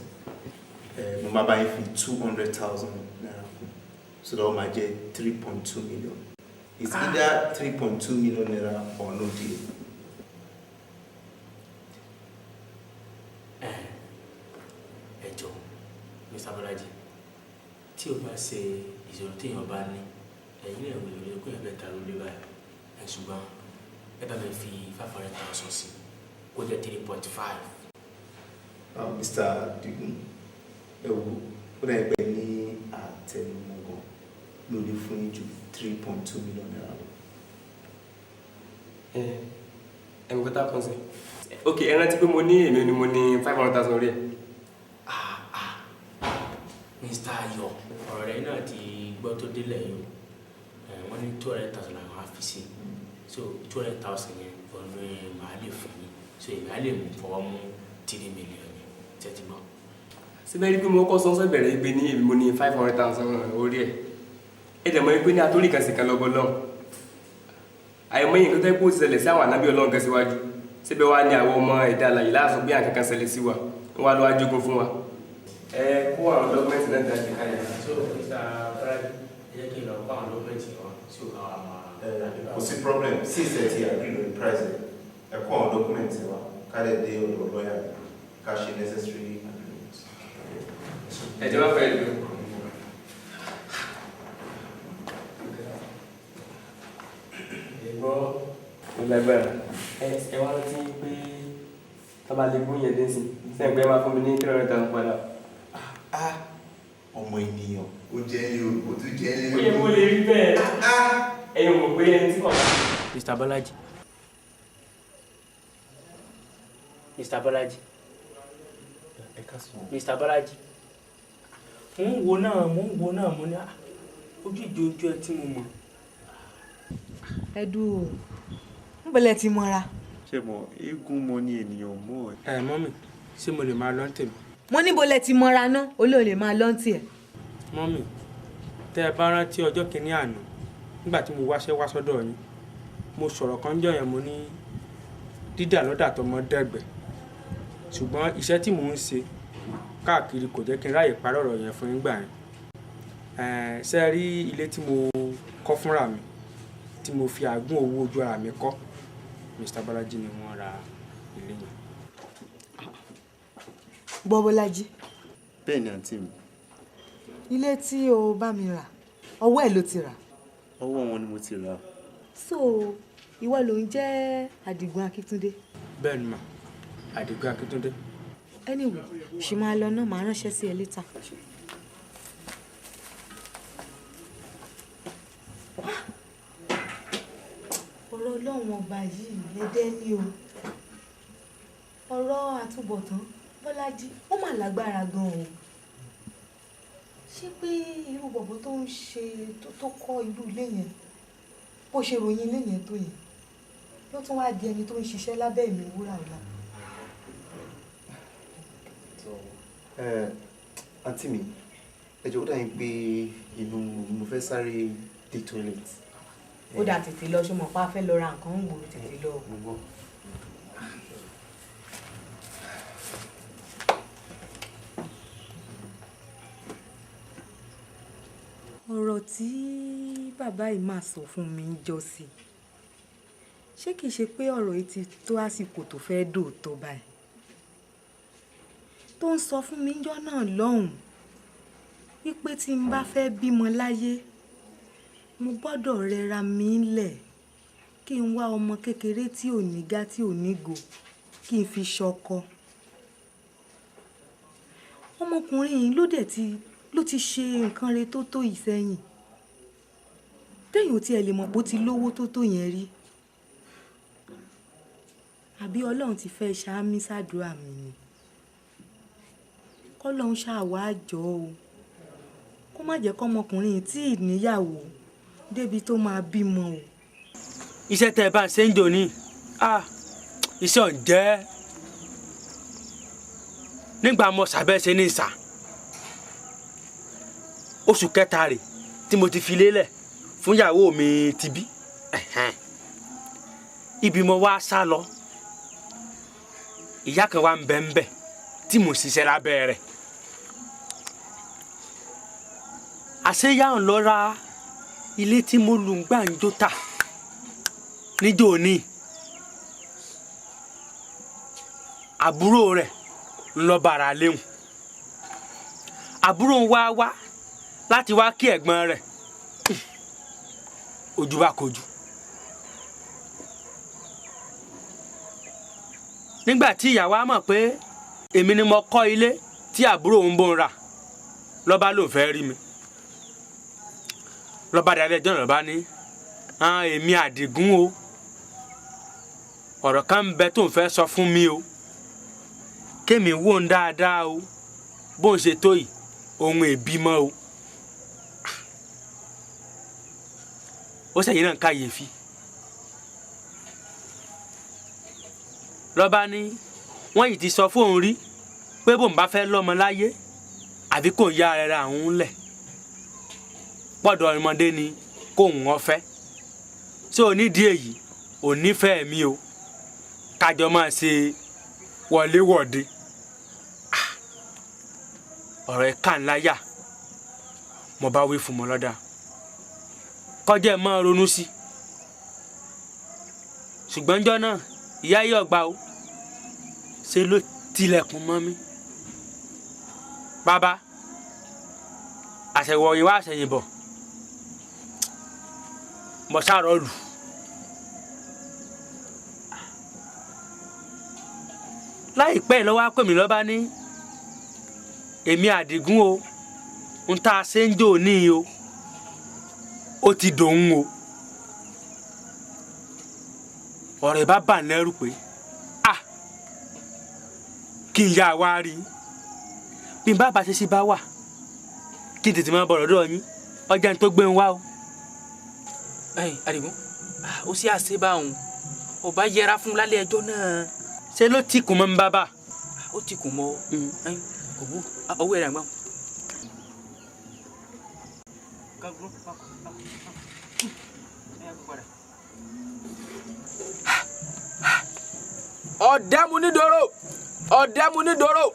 mo máa bá yín fi 200,000 naira so that ó máa jẹ́ 3.2 million. It's either 3.2 million naira or no deal. Ẹ jọ̀ọ́ Mr. Bọ́lájí tí o bá ṣe ìṣòro tí èèyàn bá ní ẹ̀yin lè wọlé lórí pé ẹ̀bẹ̀ ta lórí báyìí ṣùgbọ́n ẹ bá mi fi 500,000 sí kó jẹ́ 3.5. Mr. Digun ẹ wo ó dà pé ní àtẹnumọ́gàn lórí fún yín ju 3.2 million naira lọ. ẹ̀mí kọ́tà kan sí ok ẹ rántí pé mo ní èmi ni mo ní 500,000 rí ẹ̀. Mr. Ayọ̀ ọ̀rọ̀ rẹ̀ náà ti gbọ́ tó délẹ̀ yìí wọ́n ní 200,000 àwọn á fi sí so 200,000 yẹn ọ̀nà màá lè fún yín so èmi á lè fọwọ́ mú 3 million yẹn tẹ́tí gbọ́. síbẹ̀ rí pé mo kọ́ sọ́nsọ́ ìbẹ̀rẹ̀ ìgbé ní èmi mo ní 500,000 orí ẹ̀ ẹ dẹ̀ mọ́ pé ní atórí kan sì kan lọ́gbọ́n náà àìmọye nǹkan tó kó ti ṣẹlẹ̀ sí àwọn ànábì Ọlọ́run kan síwájú síbẹ̀ wá ní àwọn ọmọ ẹ̀dá àlàyé láàṣọ bí àǹkankan ṣẹlẹ̀ sí wa wọ́n wá lọ́wọ́ ajógun fún wa ẹ kó àwọn dọ́kúmẹ́ntì náà dájú káyà. so Mr. Bọ́lájí ẹ jẹ́ kí n lọ kó àwọn dọ́kúmẹ́ntì wọn sí ọ̀gá wa máa. Kò sí problem sí ìṣẹ́ tí agree lórí price ẹ kó àwọn dọ́kúmẹ́ntì wa ká lè dé ọ̀dọ̀ lọ́yà ká ṣe necessary agreements. ẹ̀jẹ̀ wá fẹ́ lò. ẹ̀gbọ́n ìgbàgbọ́ra ẹ wá rántí pé tọ́ba lè gún yẹn dé sí sẹ́gbẹ́ máa fún mi ní 300,000 padà. ọmọ ènìyàn ó jẹ́ ní o tún jẹ́ ní o. ó yẹ kó lè rí bẹ́ẹ̀ ẹ̀yin mọ̀ pé ẹni tí kò bá. Mr. Bọ́lájí. Mr. Bọ́lájí. ẹ ká sùn. Mr. Bọ́lájí. Mo ń wo náà mo ní ojú ìjọ ẹ tí mo mọ̀. ẹdùn o ń bẹ̀lẹ̀ ti mọ́ra. ṣé mo eégún mo ní ènìyàn mọ́ ẹ. Mọ́mì ṣé mo lè máa lọ tèmi. mo ní bolẹ̀ ti mọ́ra ná olóòlè máa lọ́ntì ẹ̀. Mọ́mì tẹ́ ẹ bá rántí ọjọ́ kìíní àná nígbà tí mo wáṣẹ́ wá sọ́dọ̀ yín mo sọ̀rọ̀ kan jọ yẹn mo ní dídà lọ́dà tọmọ dẹ́gbẹ̀ ṣùgbọ́n iṣẹ́ tí mò ń ṣe káàkiri kò jẹ́ kí n ráyè parí ọ̀rọ̀ yẹn fún yín gbà yẹn. Ṣé ẹ rí ilé tí mo kọ́ fúnra mi tí mo fi àgún owó ojú ara mi kọ́ Mr. Bọ́lájí ni wọ́n ra ilé yẹn. gbọ́ Bọ́lájí. bẹ́ẹ̀ ni àǹtí mi. ilé tí o bá mi rà ọwọ́ ẹ̀ ló ti rà. ọwọ́ wọn ni mo ti rà. so ìwọ ló ń jẹ́ Àdìgún Akíntúndé. bẹ́ẹ̀ ni mà Àdìgún Akíntúndé. anyway ṣì máa lọ náà máa ránṣẹ́ sí ẹ létà. ọ̀rọ̀ ọlọ́run ọba yìí lédè ní o ọ̀rọ̀ àtúbọ̀tán Bọ́lájí ó mà lágbára gan-an o ṣé pé irú bọ̀bọ̀ tó ń ṣe tó kọ́ irú ilé yẹn bó ṣe ròyìn ilé yẹn tó yẹn ló tún wáá di ẹni tó ń ṣiṣẹ́ lábẹ́ mi wúrà ọ̀la. àǹtí mi ẹ jọ̀ọ́ ó dàbí pé inú mo fẹ́ sáré dé toilet. ó dà tètè lọ ṣe mọ̀ pa fẹ́ lọ ra nǹkan ń gbòòrò tètè lọ. ọ̀rọ̀ tí bàbá yìí máa sọ fún mi ń jọ sí ṣé kìí ṣe pé ọ̀rọ̀ yìí ti tó àsìkò tó fẹ́ dòótọ́ báyìí tó ń sọ fún mi jọ́ náà lọ́hùn wípé tí n bá fẹ́ bímọ láyé mo gbọ́dọ̀ rẹra mi lẹ̀ kí n wá ọmọ kékeré tí ò ní gá tí ò ní gò kí n fi ṣọkọ ọmọkùnrin yìí ló ti ṣe nǹkan re tó tó ìsẹ́yìn téèyàn tí ẹ lè mọ̀ bó ti lówó tó tó yẹn rí àbí ọlọ́run ti fẹ́ ṣáámí sàdúrà mi ni kọ́lọ́run ṣàwá àjọ o kó má jẹ́ kọ́mọkùnrin tí ì níyàwó débi tó máa bímọ o. iṣẹ́ tẹ́ ẹ bá ń ṣe ń jò ní iṣẹ́ ọ̀jẹ́ nígbà mo ṣàbẹ̀ ṣe ní ìsà oṣù kẹta rẹ̀ tí mo ti fi lélẹ̀ fún ìyàwó mi ti bí ibi mo wá sá lọ ìyá kan wá ń bẹ ń bẹ tí mo ṣiṣẹ́ lábẹ́ rẹ̀ àṣeyá ń lọ ra ilé tí mo lù ń gbàǹjo tà níjó ní àbúrò rẹ̀ ń lọ bàrà léhùn àbúrò ń wá láti wá kí ẹ̀gbọ́n rẹ̀ ojú bá kojú nígbà tí ìyàwó á mọ̀ pé èmi ni mo kọ́ ilé tí àbúrò ń bò ń rà lọ́ba ló fẹ́ rí mi lọ́ba dalẹ̀ jọ́nà lọ́ba ní èmi Àdìgún o ọ̀rọ̀ kan ń bẹ tó ń fẹ́ sọ fún mi o kémi wò ń dáadáa o bó ń ṣe tó yìí ohun èbímọ o ó ṣẹ̀yìn náà káyèéfì lọ́ba ní wọ́n yìí ti sọ fóun rí pé bóun bá fẹ́ lọ́mọ láyé àbí kò yá ara àwọn lẹ̀ pọ̀dọ̀ ọmọdé ni kóun wọ́n fẹ́ tí ò nídìí èyí ò nífẹ̀ẹ́ mi o kájọ máa ṣe wọléwọ̀de ọ̀rọ̀ ẹ̀ kà ńlá yà mo bá wí fún mọ́ lọ́dà kọjá ẹ̀ máa ronú sí ṣùgbọ́n jọ́ náà ìyá yìí ọgbà o ṣe ló tilẹ̀kùn mọ́ mi bàbá àṣẹwọ̀ yín wá àṣẹyìn bọ̀ mo ṣàrọ̀ lù. láìpẹ́ lọ́wọ́ á pè mí lọ́ba ní èmi Àdìgún o ń tá a ṣe ń jò ní o ó ti dòun o. ọ̀rẹ́ bá bà lẹ́rù pé kí n yá wa rí bí n bá bá ṣe sí bá wà kí n tètè máa bọ̀ lọ́dọ̀ yín ọjà ní tó gbé ń wá o. Àdìgún ó sì àṣebá òun ọba yẹra fún lálẹ́ ẹjọ́ náà. ṣé ló ti kùn mọ́ ń bá bá. ó ti kùn mọ́ kò bú ọwọ́ ẹ̀rẹ̀ àgbà. ọ̀dẹ́munidoro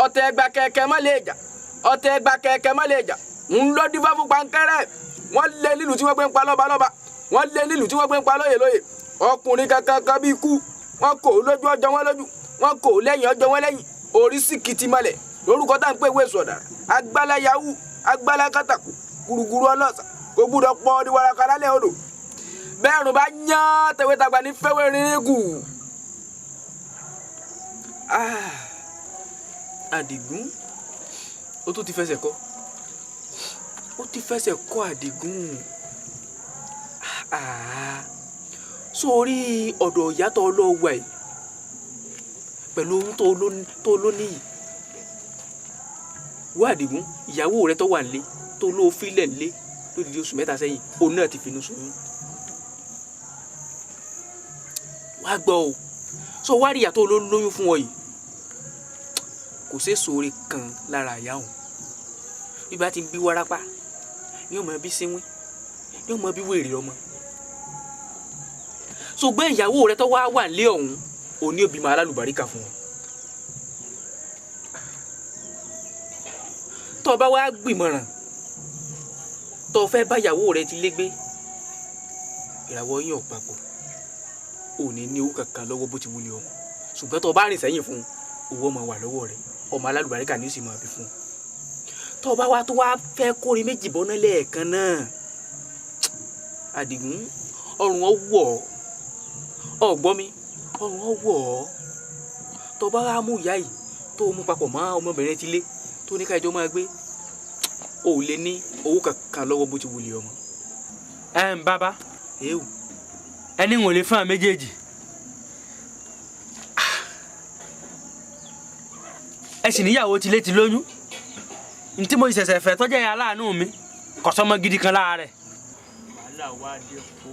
ọ̀tẹ̀ ẹgbà kẹ̀kẹ́ má lè jà ọ̀tẹ̀ ẹgbà kẹ̀kẹ́ má lè jà ń lọ dífá fún pankẹ́rẹ́ wọ́n lé nílùú tí wọ́n gbé ń pa lọ́balọ́ba wọ́n lé nílùú tí wọ́n gbé ń pa lóyè lóyè ọkùnrin kankan bí ikú wọ́n kò lójú ọjọ́ wọn lójú wọ́n kò lẹ́yìn ọjọ́ wọn lẹ́yìn orí sì kìtì malẹ̀ lórúkọ tá à ń pè wé sọ̀dà agbálá yahoo agbálá kátàkù gùrùgùrù ọlọ́sà kò gbúdọ̀ pọ̀ ní waraka lálẹ́ odò bẹ́ẹ̀ rùn bá yán tẹ̀wétagbà ní fẹ́wé rírígù. Àdìgún ó tún ti fẹsẹ̀ kọ́ Àdìgún sórí ọ̀dọ̀ ìyá tó lọ́wọ́ ẹ̀ pẹ̀lú ohun tó lóní yìí wá Àdìgún ìyàwó rẹ tó wà nílé tó ló fílẹ̀ nílé lódìdí oṣù 3 sẹ́yìn òun náà ti finú sóyún wá gbọ́ o sọ wá rí ìyá tó lóyún fún ọ yìí kò sí sóore kan lára ìyá òun bí bá ti ń bí wárápá ní ọmọ bí sínwín ní ọmọ bí wèrè ọmọ ṣùgbọ́n ìyàwó rẹ tó wá wà nílé ọ̀hún òní òbí máa lálùbáríkà fún wọn. tó bá wá gbìmọ̀ràn tó fẹ́ bá ìyàwó rẹ ti légbé ìràwọ̀ yín ò papọ̀ òní ní owó kankan lọ́wọ́ bó ti wúlé ọmọ ṣùgbọ́n tó bá rìn sẹ́yìn fún owó ọmọ wà lọ́wọ́ rẹ ọmọ alálùbáríkà ní ó sì máa bí fún un. tó bá wá tó wá fẹ́ kórè méjì bọ́ná lẹ́ẹ̀kan náà Àdìgún ọrùn ọwọ́ ọgbọ́n mi ọrùn ọwọ́ tó bá wá mú ìyá yìí tó mú papọ̀ mọ́ ọmọbìnrin ti lé tó ní kájọ máa gbé ò lè ní owó kankan lọ́wọ́ bó ti wulè ọmọ. Bàbá ẹni wọn lè fún àwọn méjèèjì ẹ sì níyàwó tilé ti lóyún ntí mo ṣẹ̀ṣẹ̀ fẹ́ tọ́jà yà láàánú mi kò sọ́mọ gidi kan lára rẹ̀. wàhálà wá dé kó